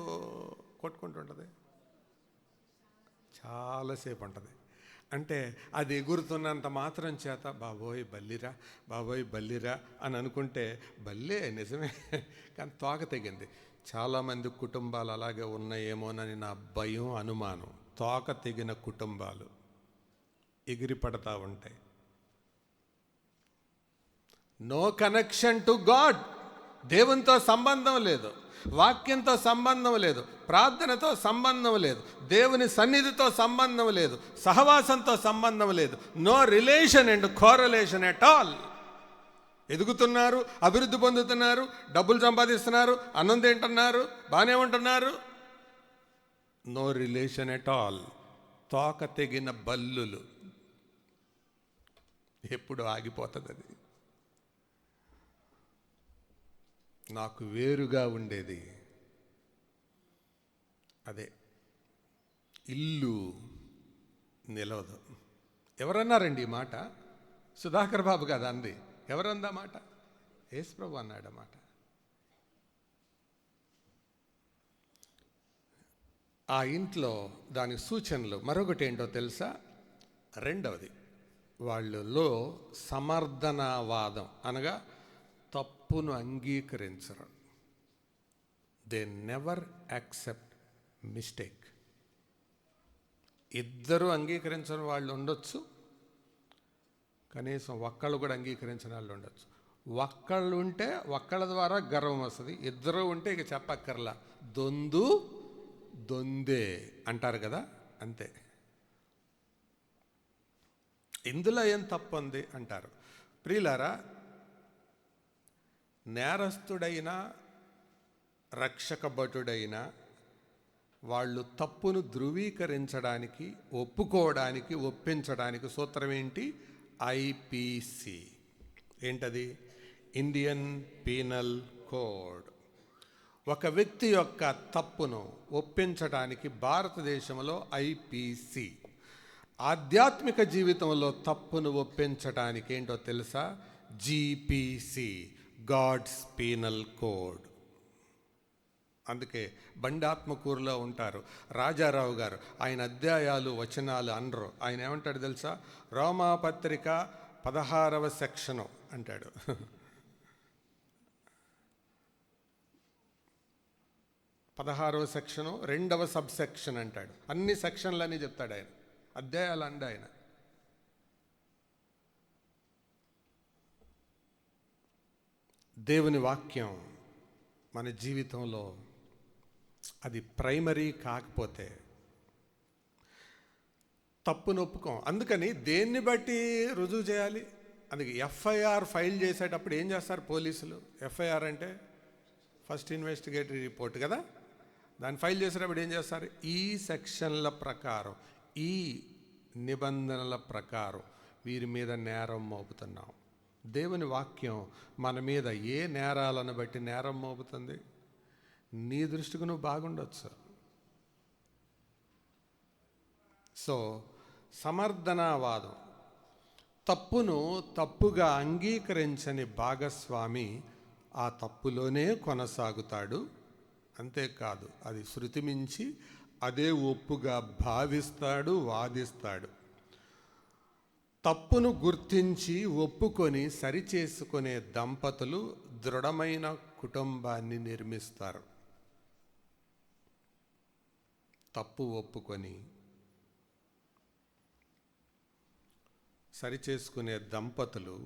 A: కొట్టుకుంటుంటుంది? చాలాసేపు ఉంటుంది. అంటే అది ఎగురుతున్నంత మాత్రం చేత బాబోయ్ బల్లిరా, బాబోయ్ బల్లిరా అని అనుకుంటే బల్లే నిజమే, కానీ తోక తెగింది. చాలామంది కుటుంబాలు అలాగే ఉన్నాయేమోనని నా భయం, అనుమానం. తోక తెగిన కుటుంబాలు ఎగిరి పడతా ఉంటాయి. No connection to God. దేవునితో సంబంధం లేదు, వాక్యంతో సంబంధం లేదు, ప్రార్థనతో సంబంధం లేదు, దేవుని సన్నిధితో సంబంధం లేదు, సహవాసంతో సంబంధం లేదు. No relation and correlation at all. ఎదుగుతున్నారు, అభివృద్ధి పొందుతున్నారు, డబ్బులు సంపాదిస్తున్నారు, అన్నం తింటున్నారు, బాగానే ఉంటున్నారు. No relation at all. తోక తెగిన బల్లులు. ఎప్పుడు ఆగిపోతుంది అది? నాకు వేరుగా ఉండేది అదే ఇల్లు నిలవదు. ఎవరన్నారండి ఈ మాట? సుధాకర్ బాబు కదా అంది. ఎవరందా మాట? యేసు ప్రభు అన్నాడు మాట. ఆ ఇంట్లో దానికి సూచనలు మరొకటి ఏంటో తెలుసా? రెండవది, వాళ్ళలో సమర్థనవాదం అనగా తప్పును అంగీకరించరు. They never accept mistake. ఇద్దరు అంగీకరించని వాళ్ళు ఉండొచ్చు, కనీసం ఒక్కళ్ళు కూడా అంగీకరించిన వాళ్ళు ఉండొచ్చు. ఒక్కళ్ళు ఉంటే ఒక్కళ్ళ ద్వారా గర్వం వస్తుంది, ఇద్దరు ఉంటే ఇక చెప్పక్కర్లా, దొందే అంటారు కదా, అంతే. ఇందులో ఏం తప్పు ఉంది అంటారు. ప్రియులారా, నేరస్తుడైన రక్షక భటుడైన వాళ్ళు తప్పును ధృవీకరించడానికి, ఒప్పుకోవడానికి, ఒప్పించడానికి సూత్రం ఏంటి? ఐపీసీ. ఏంటది? Indian penal code. ఒక వ్యక్తి యొక్క తప్పును ఒప్పించడానికి భారతదేశంలో ఐపీసీ. ఆధ్యాత్మిక జీవితంలో తప్పును ఒప్పించడానికి ఏంటో తెలుసా? GPC, God's penal code. అందుకే బండాత్మకూరులో ఉంటారు రాజారావు గారు. ఆయన అధ్యాయాలు వచనాలు అనరు. ఆయన ఏమంటాడు తెలుసా? రోమాపత్రిక 16వ సెక్షను అంటాడు. 16వ సెక్షను 2వ సబ్ సెక్షన్ అంటాడు. అన్ని సెక్షన్లని చెప్తాడు ఆయన. అధ్యాయాలు అండి ఆయన. దేవుని వాక్యం మన జీవితంలో అది ప్రైమరీ కాకపోతే తప్పును ఒప్పుకోం. అందుకని దేన్ని బట్టి రుజువు చేయాలి? అందుకే ఎఫ్ఐఆర్ ఫైల్ చేసేటప్పుడు ఏం చేస్తారు పోలీసులు? ఎఫ్ఐఆర్ అంటే ఫస్ట్ ఇన్వెస్టిగేటరీ రిపోర్ట్ కదా. దాన్ని ఫైల్ చేసేటప్పుడు ఏం చేస్తారు? ఈ సెక్షన్ల ప్రకారం, ఈ నిబంధనల ప్రకారం వీరి మీద నేరం మోపుతున్నాం. దేవుని వాక్యం మన మీద ఏ నేరాలను బట్టి నేరం మోపుతుంది? నీ దృష్టికి నువ్వు బాగుండొచ్చు. సో సమర్థనావాదం, తప్పును తప్పుగా అంగీకరించని భాగస్వామి ఆ తప్పులోనే కొనసాగుతాడు. అంతేకాదు, అది శృతి మించి అదే ఒప్పుగా భావిస్తాడు, వాదిస్తాడు. తప్పును గుర్తించి ఒప్పుకొని సరిచేసుకునే దంపతులు దృఢమైన కుటుంబాన్ని నిర్మిస్తారు. తప్పు ఒప్పుకొని సరిచేసుకునే దంపతులు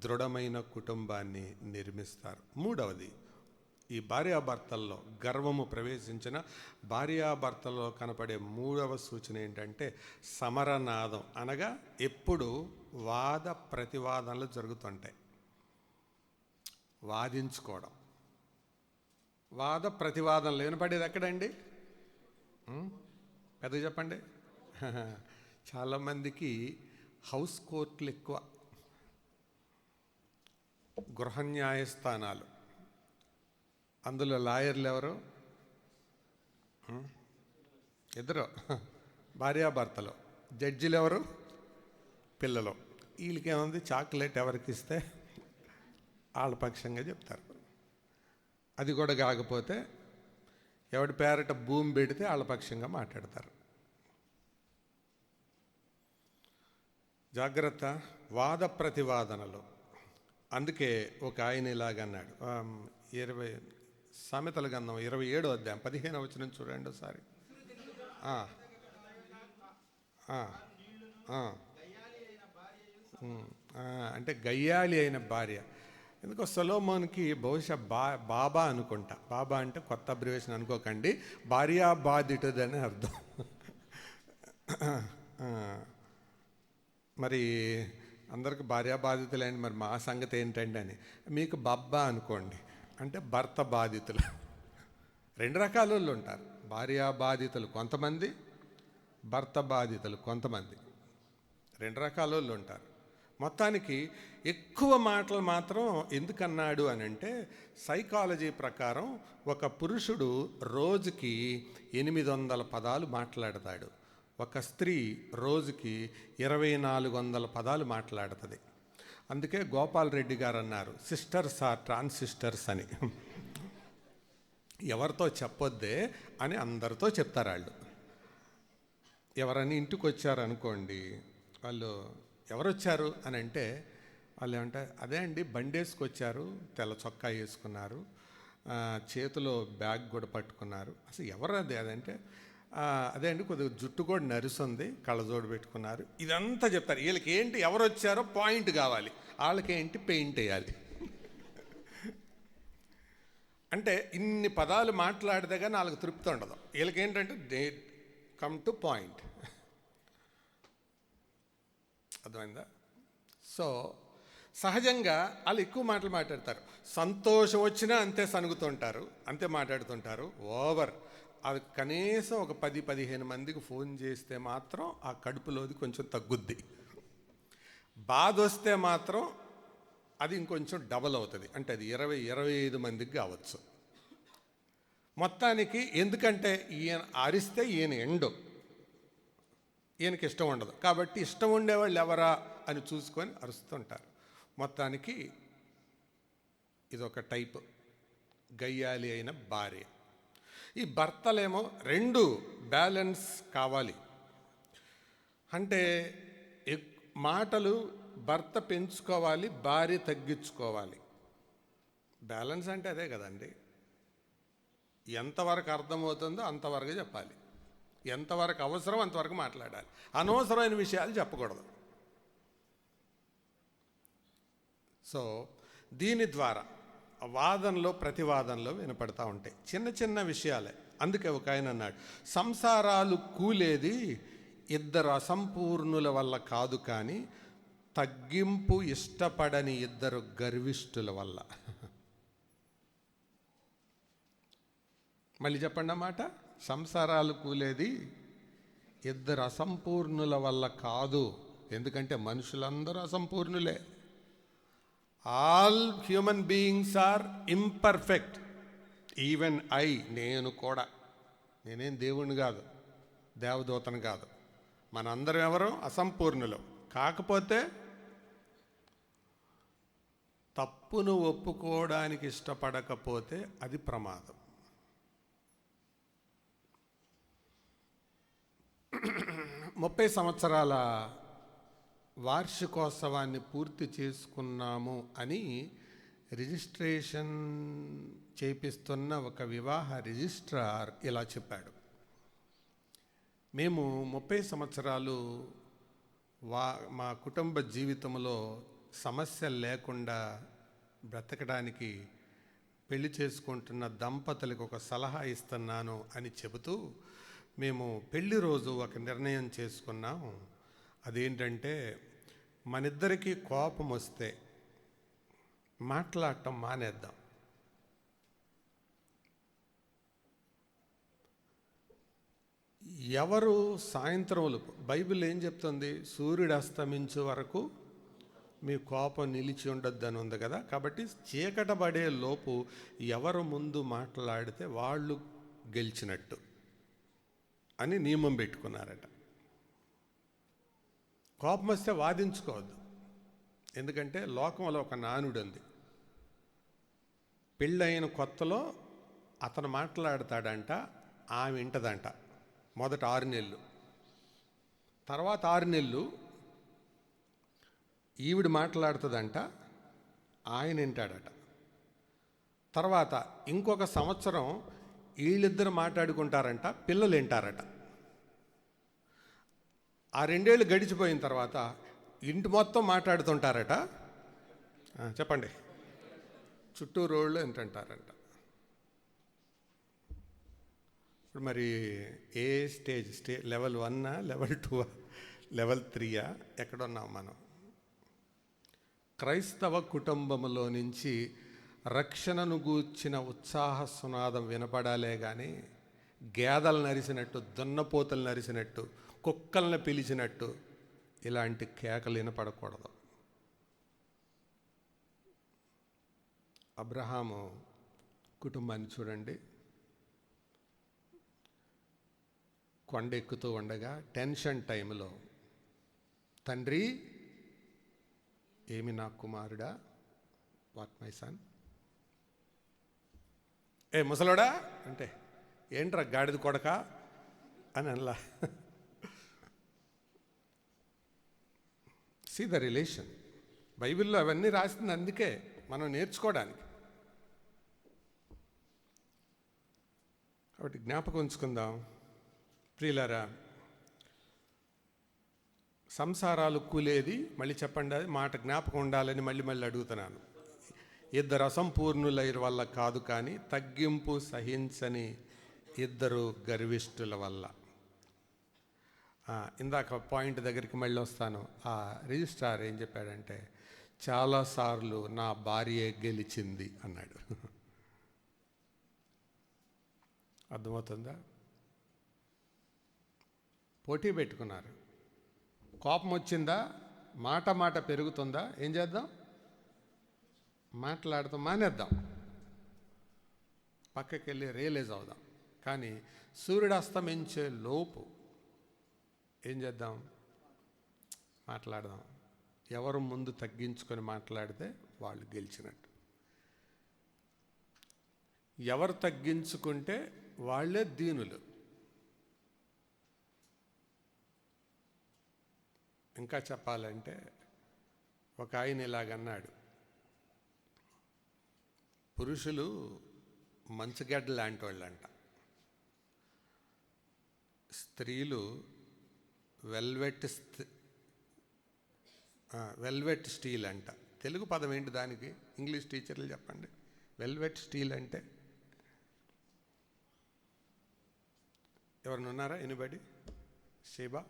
A: దృఢమైన కుటుంబాన్ని నిర్మిస్తారు. మూడవది, ఈ భార్యాభర్తల్లో గర్వము ప్రవేశించిన భార్యాభర్తల్లో కనపడే మూడవ సూచన ఏంటంటే సమరనాదం. అనగా ఎప్పుడు వాద ప్రతివాదనలు జరుగుతుంటాయి. వాదించుకోవడం, వాద ప్రతివాదనలు వినపడేది ఎక్కడండి? పెద్దగా చెప్పండి. చాలామందికి హౌస్ కోర్టులు ఎక్కువ, గృహ న్యాయస్థానాలు. అందులో లాయర్లు ఎవరు? ఇద్దరు, భార్యాభర్తలు. జడ్జిలు ఎవరు? పిల్లలు. వీళ్ళకేముంది? చాక్లెట్ ఎవరికి ఇస్తే వాళ్ళ పక్షంగా చెప్తారు. అది కూడా కాకపోతే ఎవడి పేరట భూమి పెడితే వాళ్ళ పక్షంగా మాట్లాడతారు. జాగ్రత్త, వాద ప్రతివాదనలు. అందుకే ఒక ఆయన ఇలాగన్నాడు, 20 సామెతల గ్రంథం 27వ అధ్యాయం 15వ వచనం చూడండి ఒకసారి. అంటే గయ్యాళి అయిన భార్య. ఎందుకో సొలొమోన్కి బహుశా బాబా అనుకుంటా. బాబా అంటే కొత్త అబ్రివేషన్ అనుకోకండి, భార్యాబాధితుడని అర్థం. మరి అందరికి భార్యాబాధితులండి, మరి మా సంగతి ఏంటండి అని. మీకు బబ్బా అనుకోండి, అంటే భర్త బాధితులు. 2 రకాల వాళ్ళు ఉంటారు. భార్యాబాధితులు కొంతమంది, భర్త బాధితులు కొంతమంది. 2 రకాల వాళ్ళు ఉంటారు. మొత్తానికి ఎక్కువ మాటలు మాత్రం ఎందుకన్నాడు అని అంటే, సైకాలజీ ప్రకారం ఒక పురుషుడు రోజుకి 800 పదాలు మాట్లాడతాడు. ఒక స్త్రీ రోజుకి 2400 పదాలు మాట్లాడుతుంది. అందుకే గోపాల్ రెడ్డి గారు అన్నారు, సిస్టర్స్ ఆర్ ట్రాన్సిస్టర్స్ అని. ఎవరితో చెప్పొద్దే అని అందరితో చెప్తారు వాళ్ళు. ఎవరని ఇంటికి వచ్చారనుకోండి, వాళ్ళు ఎవరు వచ్చారు అని అంటే వాళ్ళు ఏమంటే, అదే అండి బండేసుకొచ్చారు, తెల్ల చొక్కా వేసుకున్నారు, చేతిలో బ్యాగ్ కూడా పట్టుకున్నారు. అసలు ఎవరు అది? అదంటే అదే అండి కొద్దిగా జుట్టు కూడా నరుస్తుంది, కళ్ళజోడు పెట్టుకున్నారు. ఇదంతా చెప్తారు. వీళ్ళకి ఏంటి, ఎవరు వచ్చారో పాయింట్ కావాలి, వాళ్ళకి ఏంటి పెయింట్ వేయాలి. అంటే ఇన్ని పదాలు మాట్లాడితే కానీ వాళ్ళకి తృప్తి ఉండదు. వీళ్ళకి ఏంటంటే దే కమ్ టు పాయింట్. అర్థమైందా? సో సహజంగా వాళ్ళు ఎక్కువ మాటలు మాట్లాడతారు. సంతోషం వచ్చినా అంతే సనుగుతుంటారు, అంతే మాట్లాడుతుంటారు. ఓవర్. అవి కనీసం ఒక 10-15 మందికి ఫోన్ చేస్తే మాత్రం ఆ కడుపులోది కొంచెం తగ్గుద్ది. బాధ వస్తే మాత్రం అది ఇంకొంచెం డబల్ అవుతుంది. అంటే అది 20-25 మందికి కావచ్చు. మొత్తానికి ఎందుకంటే ఈయన అరిస్తే ఈయన ఎండు, ఈయనకి ఇష్టం ఉండదు. కాబట్టి ఇష్టం ఉండేవాళ్ళు ఎవరా అని చూసుకొని అరుస్తుంటారు. మొత్తానికి ఇదొక టైప్ గయ్యాలి అయిన భార్య. ఈ భర్తలేమో రెండు బ్యాలెన్స్ కావాలి. అంటే మాటలు భర్త పెంచుకోవాలి, భార్య తగ్గించుకోవాలి. బ్యాలెన్స్ అంటే అదే కదండి. ఎంతవరకు అర్థమవుతుందో అంతవరకు చెప్పాలి, ఎంతవరకు అవసరం అంతవరకు మాట్లాడాలి, అనవసరమైన విషయాలు చెప్పకూడదు. సో దీని ద్వారా వాదనలో ప్రతివాదనలో వినపడతా ఉంటాయి చిన్న చిన్న విషయాలే. అందుకే ఒక ఆయన అన్నాడు, సంసారాలు కూలేది ఇద్దరు అసంపూర్ణుల వల్ల కాదు, కానీ తగ్గింపు ఇష్టపడని ఇద్దరు గర్విష్ఠుల వల్ల. మళ్ళీ చెప్పండి అన్నమాట. సంసారాలు కూలేది ఇద్దరు అసంపూర్ణుల వల్ల కాదు, ఎందుకంటే మనుషులందరూ అసంపూర్ణులే. All human beings are imperfect, even నేను కూడా. నేనేం దేవుణ్ణి కాదు, దేవదూతను కాదు. మనందరం ఎవరు? అసంపూర్ణులు. కాకపోతే తప్పును ఒప్పుకోవడానికి ఇష్టపడకపోతే అది ప్రమాదం. 30 సంవత్సరాల వార్షికోత్సవాన్ని పూర్తి చేసుకున్నాము అని రిజిస్ట్రేషన్ చేపిస్తున్న ఒక వివాహ రిజిస్ట్రార్ ఇలా చెప్పాడు. మేము 30 సంవత్సరాలు మా కుటుంబ జీవితంలో సమస్యలు లేకుండా బ్రతకడానికి పెళ్లి చేసుకుంటున్న దంపతులకు ఒక సలహా ఇస్తున్నాను అని చెబుతూ మేము పెళ్లి రోజు ఒక నిర్ణయం చేసుకున్నాం. అదేంటంటే, మనిద్దరికీ కోపం వస్తే మాట్లాడటం మానేద్దాం. ఎవరు సాయంత్రం, బైబిల్ ఏం చెప్తుంది? సూర్యుడు అస్తమించే వరకు మీ కోపం నిలిచి ఉండొద్దని ఉంది కదా. కాబట్టి చీకటపడే లోపు ఎవరు ముందు మాట్లాడితే వాళ్ళు గెలిచినట్టు అని నియమం పెట్టుకున్నారట. కోపం వస్తే వాదించుకోవద్దు, ఎందుకంటే లోకంలో ఒక నానుడు ఉంది. పెళ్ళైన కొత్తలో అతను మాట్లాడతాడంట, ఆమె వింటదంట. మొదట 6 నెలలు, తర్వాత 6 నెలలు ఈవిడ మాట్లాడుతుందంట, ఆయన వింటాడట. తర్వాత ఇంకొక సంవత్సరం వీళ్ళిద్దరు మాట్లాడుకుంటారంట, పిల్లలు వింటారట. ఆ 2 ఏళ్ళు గడిచిపోయిన తర్వాత ఇంటి మొత్తం మాట్లాడుతుంటారట. చెప్పండి, చుట్టూ రోళ్ళు ఏంటంటారంట. ఇప్పుడు మరి ఏ స్టేజ్ లెవెల్ 1, లెవెల్ 2, లెవెల్ 3 ఎక్కడున్నాం మనం? క్రైస్తవ కుటుంబంలో నుంచి రక్షణను గూర్చిన ఉత్సాహ సునాదం వినపడాలే కానీ గేదలు నరిసినట్టు, దున్నపోతలు నరిసినట్టు, కుక్కల్ని పిలిచినట్టు ఇలాంటి కేకలు వినపడకూడదు. అబ్రహాము కుటుంబాన్ని చూడండి. కొండెక్కుతూ ఉండగా టెన్షన్ టైంలో, తండ్రి ఏమి నా కుమారుడా, వాట్ మై సన్, ఏ ముసలోడా అంటే ఏంట్రా గాడిద కొడక అని అనలా. See the relation. బైబిల్లో అవన్నీ రాసింది అందుకే, మనం నేర్చుకోవడానికి. కాబట్టి జ్ఞాపకం ఉంచుకుందాం ప్రియులారా. సంసారాలు కూలేది, మళ్ళీ చెప్పండి, అది మాట జ్ఞాపకం ఉండాలని మళ్ళీ అడుగుతున్నాను. ఇద్దరు అసంపూర్ణుల వల్ల కాదు, కానీ తగ్గింపు సహించని ఇద్దరు గర్విష్ఠుల వల్ల. ఇందాక పాయింట్ దగ్గరికి మళ్ళీ వస్తాను. ఆ రిజిస్ట్రార్ ఏం చెప్పాడంటే, చాలాసార్లు నా భార్యే గెలిచింది అన్నాడు. అర్థమవుతుందా? పోటీ పెట్టుకున్నారు. కోపం వచ్చిందా, మాట పెరుగుతుందా, ఏం చేద్దాం? మాట్లాడతాం, మానేద్దాం, పక్కకి వెళ్ళి రియలైజ్ అవుదాం. కానీ సూర్యుడు అస్తమించే లోపు ఏం చేద్దాం? మాట్లాడదాం. ఎవరు ముందు తగ్గించుకొని మాట్లాడితే వాళ్ళు గెలిచినట్టు. ఎవరు తగ్గించుకుంటే వాళ్ళే దీనులు. ఇంకా చెప్పాలంటే ఒక ఆయన ఇలాగన్నాడు, పురుషులు మంచుగడ్డ లాంటి వాళ్ళంట, స్త్రీలు వెల్వెట్ స్టీల్ అంట. తెలుగు పదం ఏంటి దానికి? ఇంగ్లీష్ టీచర్లు చెప్పండి. వెల్వెట్ స్టీల్ అంటే ఎవరిని ఉన్నారా? Anybody? Sheeba,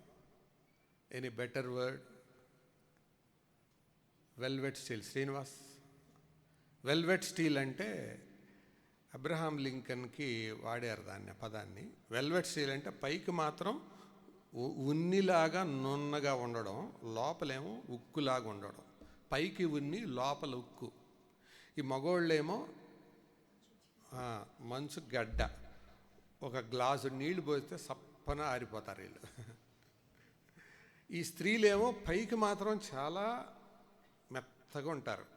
A: any better word? Velvet steel. Srinivas? Velvet steel అంటే అబ్రహాం లింకన్కి వాడారు దాన్ని, పదాన్ని. వెల్వెట్ స్టీల్ అంటే పైకి మాత్రం ఉన్నిలాగా నున్నగా ఉండడం, లోపలేమో ఉక్కులాగా ఉండడం. పైకి ఉన్ని, లోపల ఉక్కు. ఈ మగోళ్ళేమో మంచు గడ్డ. ఒక గ్లాసు నీళ్లు పోస్తే సప్పన ఆరిపోతారు వీళ్ళు. ఈ స్త్రీలేమో పైకి మాత్రం చాలా మెత్తగా ఉంటారు.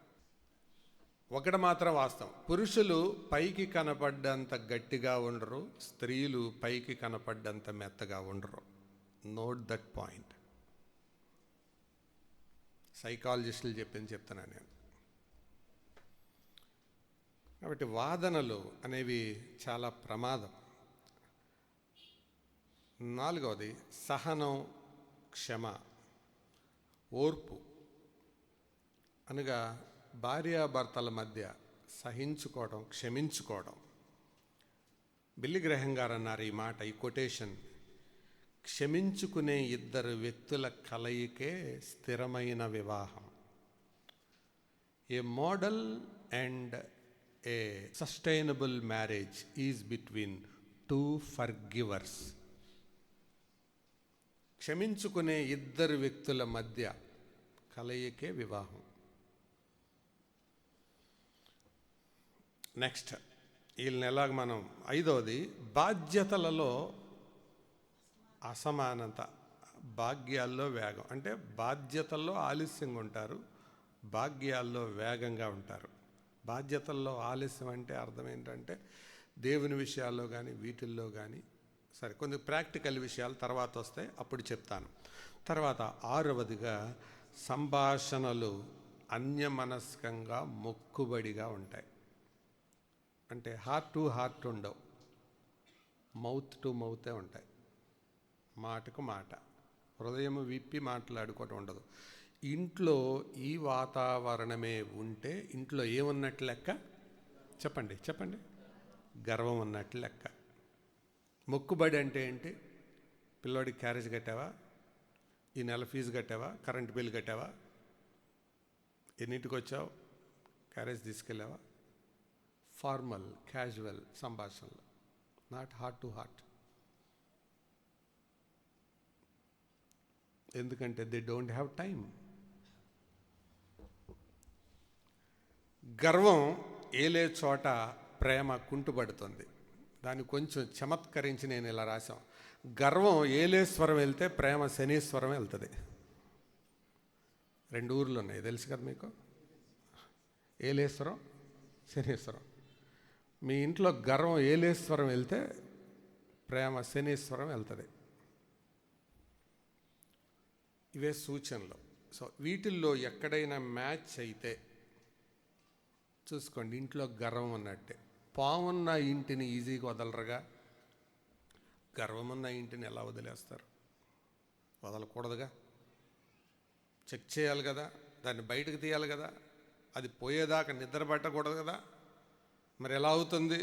A: ఒకటి మాత్రం వాస్తవం, పురుషులు పైకి కనపడ్డంత గట్టిగా ఉండరు, స్త్రీలు పైకి కనపడ్డంత మెత్తగా ఉండరు. Note that point. సైకాలజిస్టులు చెప్తున్నాను నేను. కాబట్టి వాదనలు అనేవి చాలా ప్రమాదం. 4వది సహనం, క్షమ, ఓర్పు. అనగా భార్యాభర్తల మధ్య సహించుకోవడం, క్షమించుకోవడం. బిల్లీ గ్రహం గారు అన్నారు ఈ మాట, ఈ కొటేషన్: క్షమించుకునే ఇద్దరు వ్యక్తుల కలయికే స్థిరమైన వివాహం. A model and a sustainable marriage is between two forgivers. క్షమించుకునే ఇద్దరు వ్యక్తుల మధ్య కలయికే వివాహం. నెక్స్ట్, వీళ్ళని ఎలాగ మనం 5వది బాధ్యతలలో అసమానత, భాగ్యాల్లో వేగం. అంటే బాధ్యతల్లో ఆలస్యంగా ఉంటారు, భాగ్యాల్లో వేగంగా ఉంటారు. బాధ్యతల్లో ఆలస్యం అంటే అర్థం ఏంటంటే దేవుని విషయాల్లో కానీ వీటిల్లో కానీ. సరే, కొన్ని ప్రాక్టికల్ విషయాలు తర్వాత వస్తాయి, అప్పుడు చెప్తాను. తర్వాత 6వదిగా సంభాషణలు అన్యమనస్కంగా, మొక్కుబడిగా ఉంటాయి. అంటే హార్ట్ టు హార్ట్ ఉండవు, మౌత్ టు మౌతే ఉంటాయి. మాటకు మాట, హృదయం విప్పి మాట్లాడుకోవటం ఉండదు. ఇంట్లో ఈ వాతావరణమే ఉంటే ఇంట్లో ఏమున్నట్లు లెక్క? చెప్పండి. గర్వం ఉన్నట్లు లెక్క. మొక్కుబడి అంటే ఏంటి? పిల్లోడికి క్యారేజ్ కట్టావా? ఈ నెల ఫీజు కట్టావా? కరెంట్ బిల్ కట్టావా? ఎన్నింటికి వచ్చావు? క్యారేజ్ తీసుకెళ్ళావా? ఫార్మల్, క్యాజువల్ సంభాషణలు, నాట్ హార్ట్ టు హార్ట్. ఎందుకంటే దే డోంట్ హ్యావ్ టైం. గర్వం ఏలే చోట ప్రేమ కుంటుపడుతుంది. దాన్ని కొంచెం చమత్కరించి నేను ఇలా రాశాం: గర్వం ఏలేశ్వరం వెళ్తే ప్రేమ శనీశ్వరం వెళ్తుంది. 2 ఊర్లు ఉన్నాయి, తెలుసు కదా మీకు, ఏలేశ్వరం, శనీశ్వరం. మీ ఇంట్లో గర్వం ఏలేశ్వరం వెళ్తే ప్రేమ శనీశ్వరం వెళ్తుంది. ఇవే సూచనలు. సో వీటిల్లో ఎక్కడైనా మ్యాచ్ అయితే చూసుకోండి, ఇంట్లో గర్వం ఉన్నట్టే. పామున్న ఇంటిని ఈజీగా వదలరుగా, గర్వమున్న ఇంటిని ఎలా వదిలేస్తారు? వదలకూడదుగా, చెక్ చేయాలి కదా, దాన్ని బయటకు తీయాలి కదా, అది పోయేదాకా నిద్ర పట్టకూడదు కదా. మరి ఎలా అవుతుంది?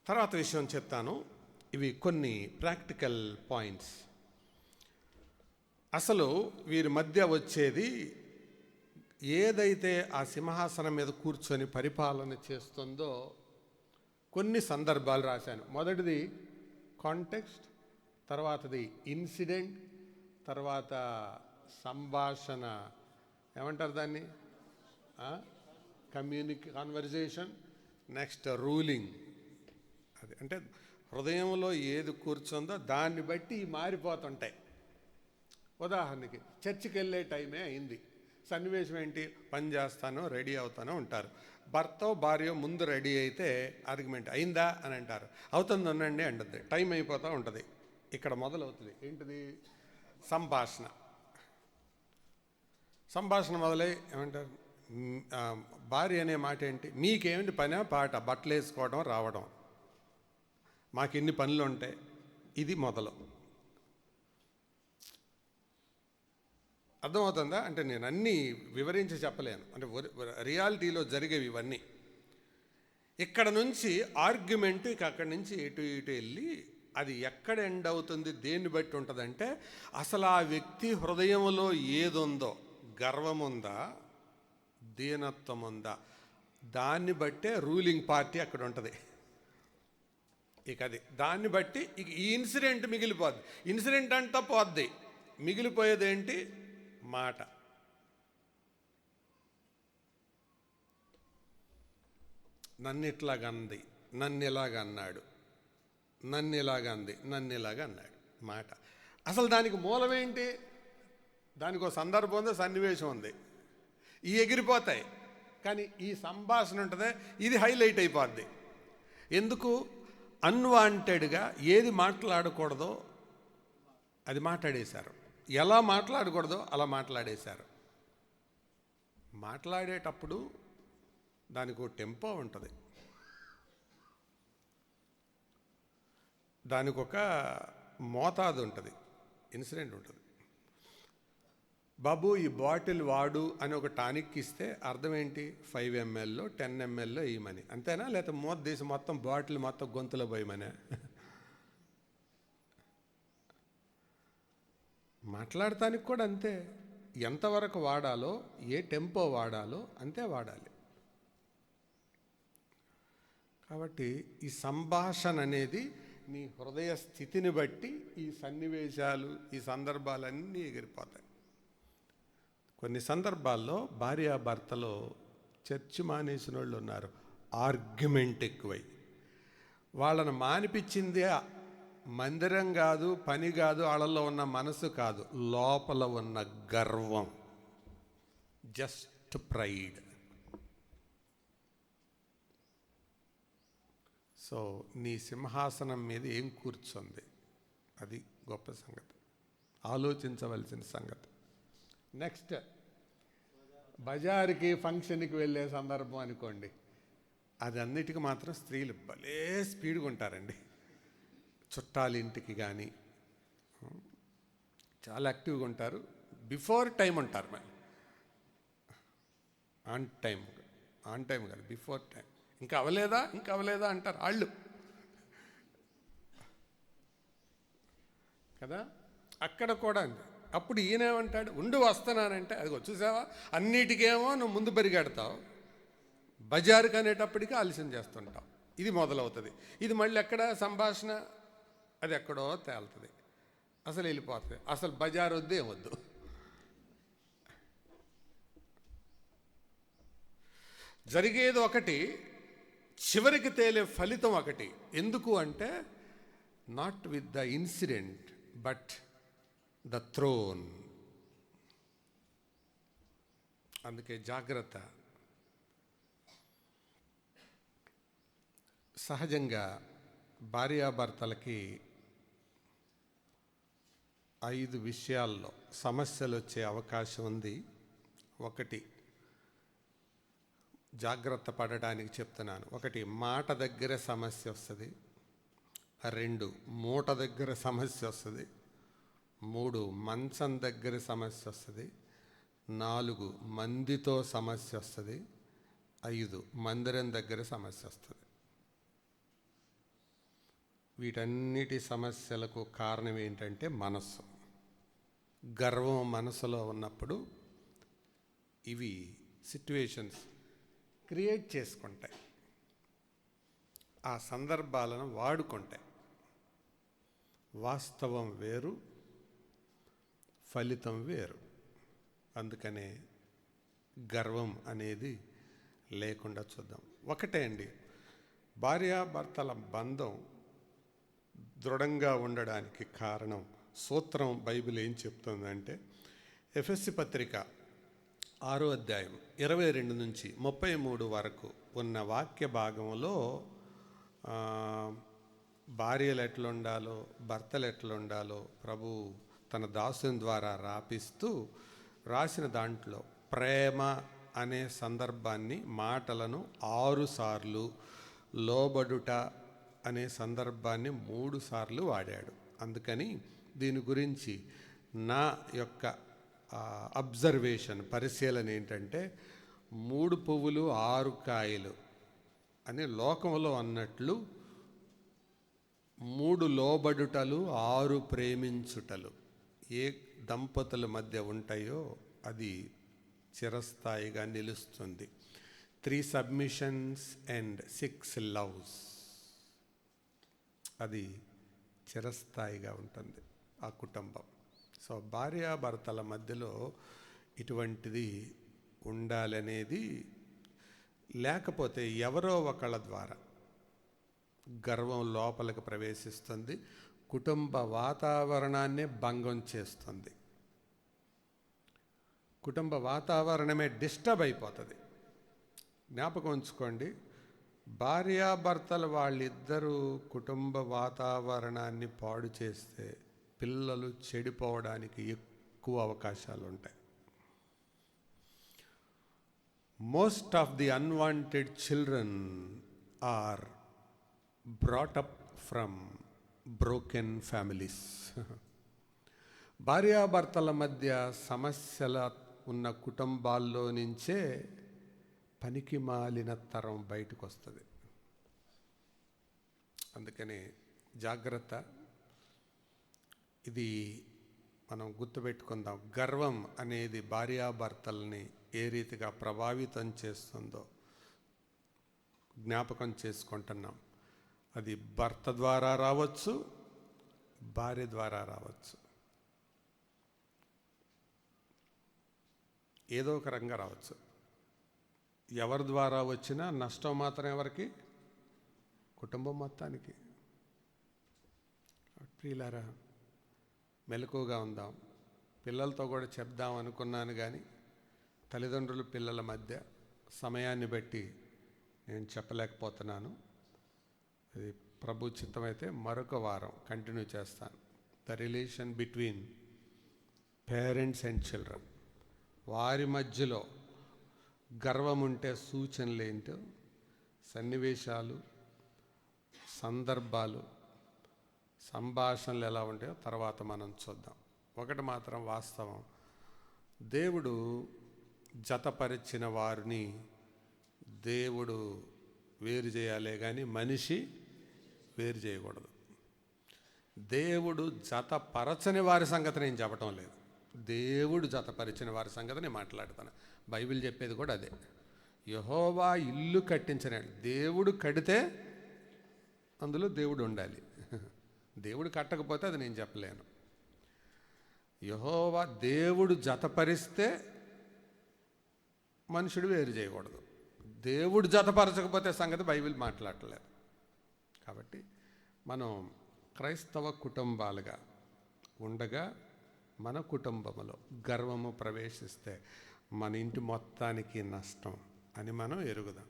A: తర్వాత విషయం చెప్తాను. ఇవి కొన్ని ప్రాక్టికల్ పాయింట్స్. అసలు వీరి మధ్య వచ్చేది ఏదైతే ఆ సింహాసనం మీద కూర్చొని పరిపాలన చేస్తుందో కొన్ని సందర్భాలు రాశాను. మొదటిది కాంటెక్స్ట్, తర్వాతది ఇన్సిడెంట్, తర్వాత సంభాషణ, ఏమంటారు దాన్ని, కాన్వర్జేషన్, నెక్స్ట్ రూలింగ్. అది అంటే హృదయంలో ఏది కూర్చుందో దాన్ని బట్టి మారిపోతుంటాయి. ఉదాహరణకి చర్చికి వెళ్ళే టైమే అయింది, సన్నివేశం ఏంటి, పని చేస్తానో రెడీ అవుతానో ఉంటారు. భర్త భార్య ముందు రెడీ అయితే ఆర్గ్యుమెంట్ అయిందా అని అంటారు, అవుతుంది ఉండండి అంటుంది, టైం అయిపోతూ ఉంటుంది. ఇక్కడ మొదలవుతుంది ఏంటిది, సంభాషణ. సంభాషణ మొదలై ఏమంటారు, భార్య అనే మాట ఏంటి, మీకేమిటి పనే పాట, బట్టలు వేసుకోవడం రావడం, మాకు ఎన్ని పనులు ఉంటాయి, ఇది మొదలు. అర్థమవుతుందా? అంటే నేను అన్నీ వివరించి చెప్పలేను, అంటే రియాలిటీలో జరిగేవి ఇవన్నీ. ఇక్కడ నుంచి ఆర్గ్యుమెంట్ ఇక అక్కడి నుంచి ఇటు ఇటు వెళ్ళి అది ఎక్కడ ఎండ్ అవుతుంది దేన్ని బట్టి ఉంటుందంటే, అసలు ఆ వ్యక్తి హృదయంలో ఏదుందో, గర్వం ఉందా, దీనత్వం ఉందా, దాన్ని బట్టే రూలింగ్ పార్టీ అక్కడ ఉంటుంది. ఇక అది దాన్ని బట్టి ఇక ఈ ఇన్సిడెంట్ మిగిలిపోద్ది. ఇన్సిడెంట్ అంతా పోద్ది, మిగిలిపోయేదేంటి, మాట. నన్ను ఇట్లాగంది, నన్ను ఇలాగన్నాడు, నన్ను ఇలాగంది, నన్ను ఇలాగన్నాడు, మాట. అసలు దానికి మూలమేంటి, దానికి ఒక సందర్భం ఉంది, సన్నివేశం ఉంది, ఈ ఎగిరిపోతాయి. కానీ ఈ సంభాషణ ఉంటుందే, ఇది హైలైట్ అయిపోద్ది. ఎందుకు, అన్వాంటెడ్గా ఏది మాట్లాడకూడదో అది మాట్లాడేశారు, ఎలా మాట్లాడకూడదో అలా మాట్లాడేశారు. మాట్లాడేటప్పుడు దానికి ఒక టెంపో ఉంటుంది, దానికి ఒక మోతాదు ఉంటుంది, ఇన్సిడెంట్ ఉంటుంది. బాబు ఈ బాటిల్ వాడు అని ఒక టానిక్ ఇస్తే అర్థం ఏంటి, 5 ml 10 ml ఇవ్వమని, అంతేనా? లేకపోతే మూత తీసి మొత్తం బాటిల్ మొత్తం గొంతులో పోయమనే? మాట్లాడటానికి కూడా అంతే, ఎంతవరకు వాడాలో, ఏ టెంపో వాడాలో అంతే వాడాలి. కాబట్టి ఈ సంభాషణ అనేది నీ హృదయ స్థితిని బట్టి ఈ సన్నివేశాలు, ఈ సందర్భాలన్నీ ఎగిరిపోతాయి. కొన్ని సందర్భాల్లో భార్యాభర్తలో చర్చి మానేసిన వాళ్ళు ఉన్నారు, ఆర్గ్యుమెంట్ ఎక్కువై. వాళ్ళను మానిపించింది మందిరం కాదు, పని కాదు, వాళ్ళల్లో ఉన్న మనసు కాదు, లోపల ఉన్న గర్వం, జస్ట్ ప్రైడ్. సో నీ సింహాసనం మీద ఏం కూర్చుంది, అది గొప్ప సంగతి, ఆలోచించవలసిన సంగతి. నెక్స్ట్, బజారుకి ఫంక్షన్కి వెళ్ళే సందర్భం అనుకోండి, అది అన్నిటికీ మాత్రం స్త్రీలు భలే స్పీడ్గా ఉంటారండి. చుట్టాలింటికి కానీ చాలా యాక్టివ్గా ఉంటారు, బిఫోర్ టైం ఉంటారు, మరి ఆన్ టైం కాదు, బిఫోర్ టైం. ఇంకా అవలేదా అంటారు వాళ్ళు కదా. అక్కడ కూడా అండి. అప్పుడు ఈయనేమంటాడు, ఉండు వస్తున్నానంటే, అది చూసావా, అన్నిటికేమో నువ్వు ముందు పరిగెడతావు, బజారుకి అనేటప్పటికీ ఆలస్యం చేస్తుంటావు. ఇది మొదలవుతుంది. ఇది మళ్ళీ ఎక్కడ సంభాషణ, అది ఎక్కడో తేలుతుంది, అసలు వెళ్ళిపోతుంది. అసలు బజారు వద్దు, ఏమొద్దు. జరిగేది ఒకటి, చివరికి తేలే ఫలితం ఒకటి. ఎందుకు అంటే, not with the incident but the throne. అందుకే జాగ్రత్త. సహజంగా భార్యాభర్తలకి 5 విషయాల్లో సమస్యలు వచ్చే అవకాశం ఉంది. 1, జాగ్రత్త పడడానికి చెప్తున్నాను. 1, మాట దగ్గర సమస్య వస్తుంది. 2, మూట దగ్గర సమస్య వస్తుంది. 3, మంచం దగ్గర సమస్య వస్తుంది. 4, మందితో సమస్య వస్తుంది. 5, మందిరం దగ్గర సమస్య వస్తుంది. వీటన్నిటి సమస్యలకు కారణం ఏంటంటే మనస్సు. గర్వం మనసులో ఉన్నప్పుడు ఇవి సిట్యువేషన్స్ క్రియేట్ చేసుకుంటాయి, ఆ సందర్భాలను వాడుకుంటాయి. వాస్తవం వేరు, ఫలితం వేరు. అందుకనే గర్వం అనేది లేకుండా చూద్దాం. ఒకటే అండి, భార్యాభర్తల బంధం దృఢంగా ఉండడానికి కారణం సూత్రం బైబిల్ ఏం చెప్తుందంటే, ఎఫెసీ పత్రిక 6వ అధ్యాయం 22 నుంచి 33 వరకు ఉన్న వాక్య భాగంలో భార్యలు ఎట్లుండాలో, భర్తలు ఎట్లుండాలో ప్రభు తన దాసుని ద్వారా రాసిన దాంట్లో ప్రేమ అనే సందర్భాన్ని, మాటలను 6 సార్లు, లోబడుట అనే సందర్భాన్ని 3 సార్లు వాడాడు. అందుకని దీని గురించి నా యొక్క పరిశీలన ఏంటంటే, 3 పువ్వులు 6 కాయలు అని లోకంలో అన్నట్లు 3 లోబడుటలు 6 ప్రేమించుటలు ఏ దంపతుల మధ్య ఉంటాయో అది చిరస్థాయిగా నిలుస్తుంది. 3 submissions and 6 loves, అది చిరస్థాయిగా ఉంటుంది ఆ కుటుంబం. సో భార్యాభర్తల మధ్యలో ఇటువంటిది ఉండాలనేది, లేకపోతే ఎవరో ఒకళ్ళ ద్వారా గర్వం లోపలికి ప్రవేశిస్తుంది, కుటుంబ వాతావరణాన్నే భంగం చేస్తుంది, కుటుంబ వాతావరణమే డిస్టర్బ్ అయిపోతుంది. జ్ఞాపకం ఉంచుకోండి, భార్యాభర్తలు వాళ్ళిద్దరూ కుటుంబ వాతావరణాన్ని పాడు చేస్తే పిల్లలు చెడిపోవడానికి ఎక్కువ అవకాశాలు ఉంటాయి. Most of the unwanted children are brought up from broken families. భార్యాభర్తల మధ్య సమస్యల ఉన్న కుటుంబాల్లో నుంచే పనికి మాలిన తరం బయటకు వస్తుంది. అందుకనే జాగ్రత్త, ఇది మనం గుర్తుపెట్టుకుందాం. గర్వం అనేది భార్యాభర్తల్ని ఏ రీతిగా ప్రభావితం చేస్తుందో జ్ఞాపకం చేసుకుంటున్నాం. అది భర్త ద్వారా రావచ్చు, భార్య ద్వారా రావచ్చు, ఏదో ఒక రంగా రావచ్చు. ఎవరి ద్వారా వచ్చినా నష్టం మాత్రం ఎవరికి? కుటుంబం మొత్తానికి. ప్రియులారా, మెలకువగా ఉందాం. పిల్లలతో కూడా చెప్దాం అనుకున్నాను, కానీ తల్లిదండ్రులు పిల్లల మధ్య సమయాన్ని బట్టి నేను చెప్పలేకపోతున్నాను. అది ప్రభు చిత్తమైతే మరొక వారం కంటిన్యూ చేస్తాను. The relation between parents and children, వారి మధ్యలో గర్వం ఉంటే సూచనలు ఏంటో, సన్నివేశాలు, సందర్భాలు, సంభాషణలు ఎలా ఉంటాయో తర్వాత మనం చూద్దాం. ఒకటి మాత్రం వాస్తవం, దేవుడు జతపరిచిన వారిని దేవుడు వేరు చేయాలే కానీ మనిషి వేరు చేయకూడదు. దేవుడు జతపరచని వారి సంగతి నేను చెప్పటం లేదు, దేవుడు జతపరిచిన వారి సంగతి నేను మాట్లాడుతాను. బైబిల్ చెప్పేది కూడా అదే. యెహోవా ఇల్లు కట్టించనాడు, దేవుడు కడితే అందులో దేవుడు ఉండాలి, దేవుడు కట్టకపోతే అది నేను చెప్పలేను. యెహోవా దేవుడు జతపరిస్తే మనుషుడు వేరు చేయకూడదు, దేవుడు జతపరచకపోతే సంగతి బైబిల్ మాట్లాడలేదు. కాబట్టి మనం క్రైస్తవ కుటుంబాలుగా ఉండగా మన కుటుంబంలో గర్వము ప్రవేశిస్తే మన ఇంటి మొత్తానికి నష్టం అని మనం ఎరుగుదాం.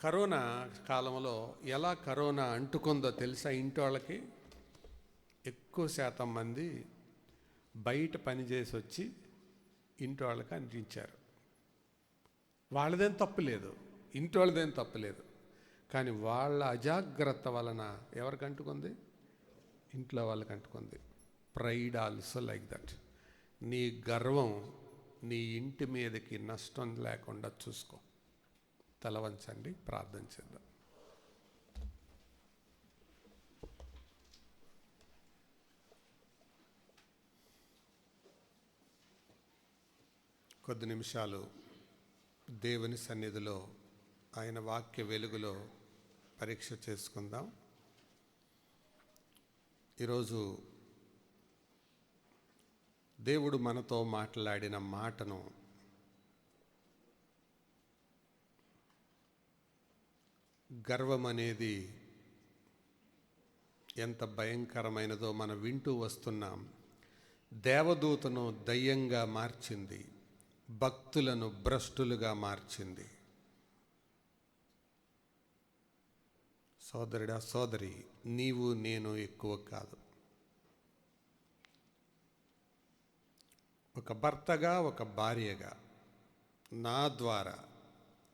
A: కరోనా కాలంలో ఎలా కరోనా అంటుకుందో తెలుసా? ఇంటి వాళ్ళకి ఎక్కువ శాతం మంది బయట పనిచేసి వచ్చి ఇంటి వాళ్ళకి అందించారు. వాళ్ళదేం తప్పులేదు, ఇంటి వాళ్ళదేం తప్పులేదు, కానీ వాళ్ళ అజాగ్రత్త వలన ఎవరికి అంటుకుంది? ఇంట్లో వాళ్ళకి అంటుకుంది. Pride also like that. నీ గర్వం నీ ఇంటి మీదకి నష్టం లేకుండా చూసుకో. తల వంచండి, ప్రార్థన చేద్దాం. కొద్ది నిమిషాలు దేవుని సన్నిధిలో ఆయన వాక్య వెలుగులో పరీక్ష చేసుకుందాం. ఈరోజు దేవుడు మనతో మాట్లాడిన మాటను గర్వం అనేది ఎంత భయంకరమైనదో మనం వింటూ వస్తున్నాం. దేవదూతను దయ్యంగా మార్చింది, భక్తులను భ్రష్టులుగా మార్చింది. సోదరుడా, సోదరి, నీవు నేను ఎక్కువ కాదు. ఒక భర్తగా, ఒక భార్యగా నా ద్వారా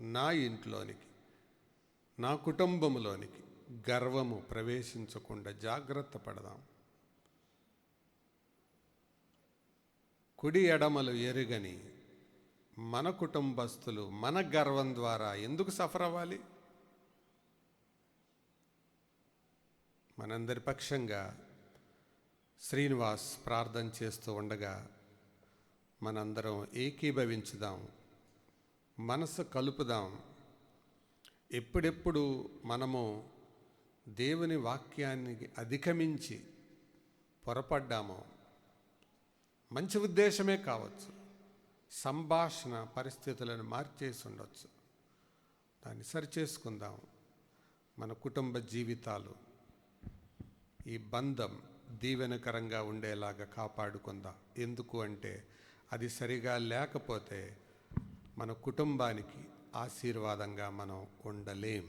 A: నా ఇంట్లోనికి, నా కుటుంబంలోనికి గర్వము ప్రవేశించకుండా జాగ్రత్త పడదాం. కుడి ఎడమలు ఎరుగని మన కుటుంబస్తులు మన గర్వం ద్వారా ఎందుకు సఫర్ అవ్వాలి? మనందరి పక్షంగా శ్రీనివాస్ ప్రార్థన చేస్తూ ఉండగా మనందరం ఏకీభవించుదాం, మనసు కలుపుదాం. ఎప్పుడెప్పుడు మనము దేవుని వాక్యానికి అధిగమించి పొరపడ్డామో, మంచి ఉద్దేశమే కావచ్చు, సంభాషణ పరిస్థితులను మార్చేసి ఉండొచ్చు. దాన్ని సరిచేసుకుందాం. మన కుటుంబ జీవితాలు, ఈ బంధం దీవెనకరంగా ఉండేలాగా కాపాడుకుందాం. ఎందుకు అంటే అది సరిగా లేకపోతే మన కుటుంబానికి ఆశీర్వాదంగా మనం ఉండలేం.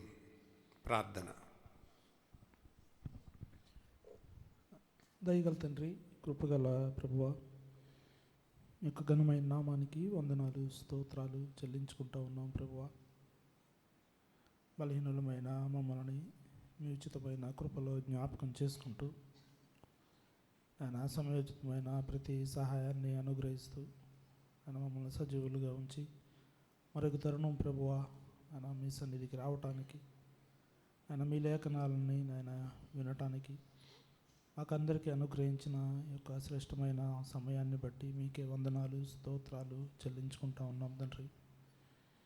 A: ప్రార్థన.
B: దయగల తండ్రి, కృపగల ప్రభువా, మీ యొక్క ఘనమైన నామానికి వందనాలు, స్తోత్రాలు చెల్లించుకుంటూ ఉన్నాం ప్రభువా. బలహీనులమైన మమ్మల్ని మీ ఉచితమైన కృపలో జ్ఞాపకం చేసుకుంటూ ఆయన సమయోచితమైన ప్రతి సహాయాన్ని అనుగ్రహిస్తూ ఆయన మమ్మల్ని సజీవులుగా ఉంచి మరొక తరుణం ప్రభువా ఆయన మీ సన్నిధికి రావటానికి, ఆయన మీ లేఖనాలని ఆయన వినటానికి మాకందరికీ అనుగ్రహించిన యొక్క శ్రేష్టమైన సమయాన్ని బట్టి మీకే వందనాలు, స్తోత్రాలు చెల్లించుకుంటా ఉన్నాం తండ్రి.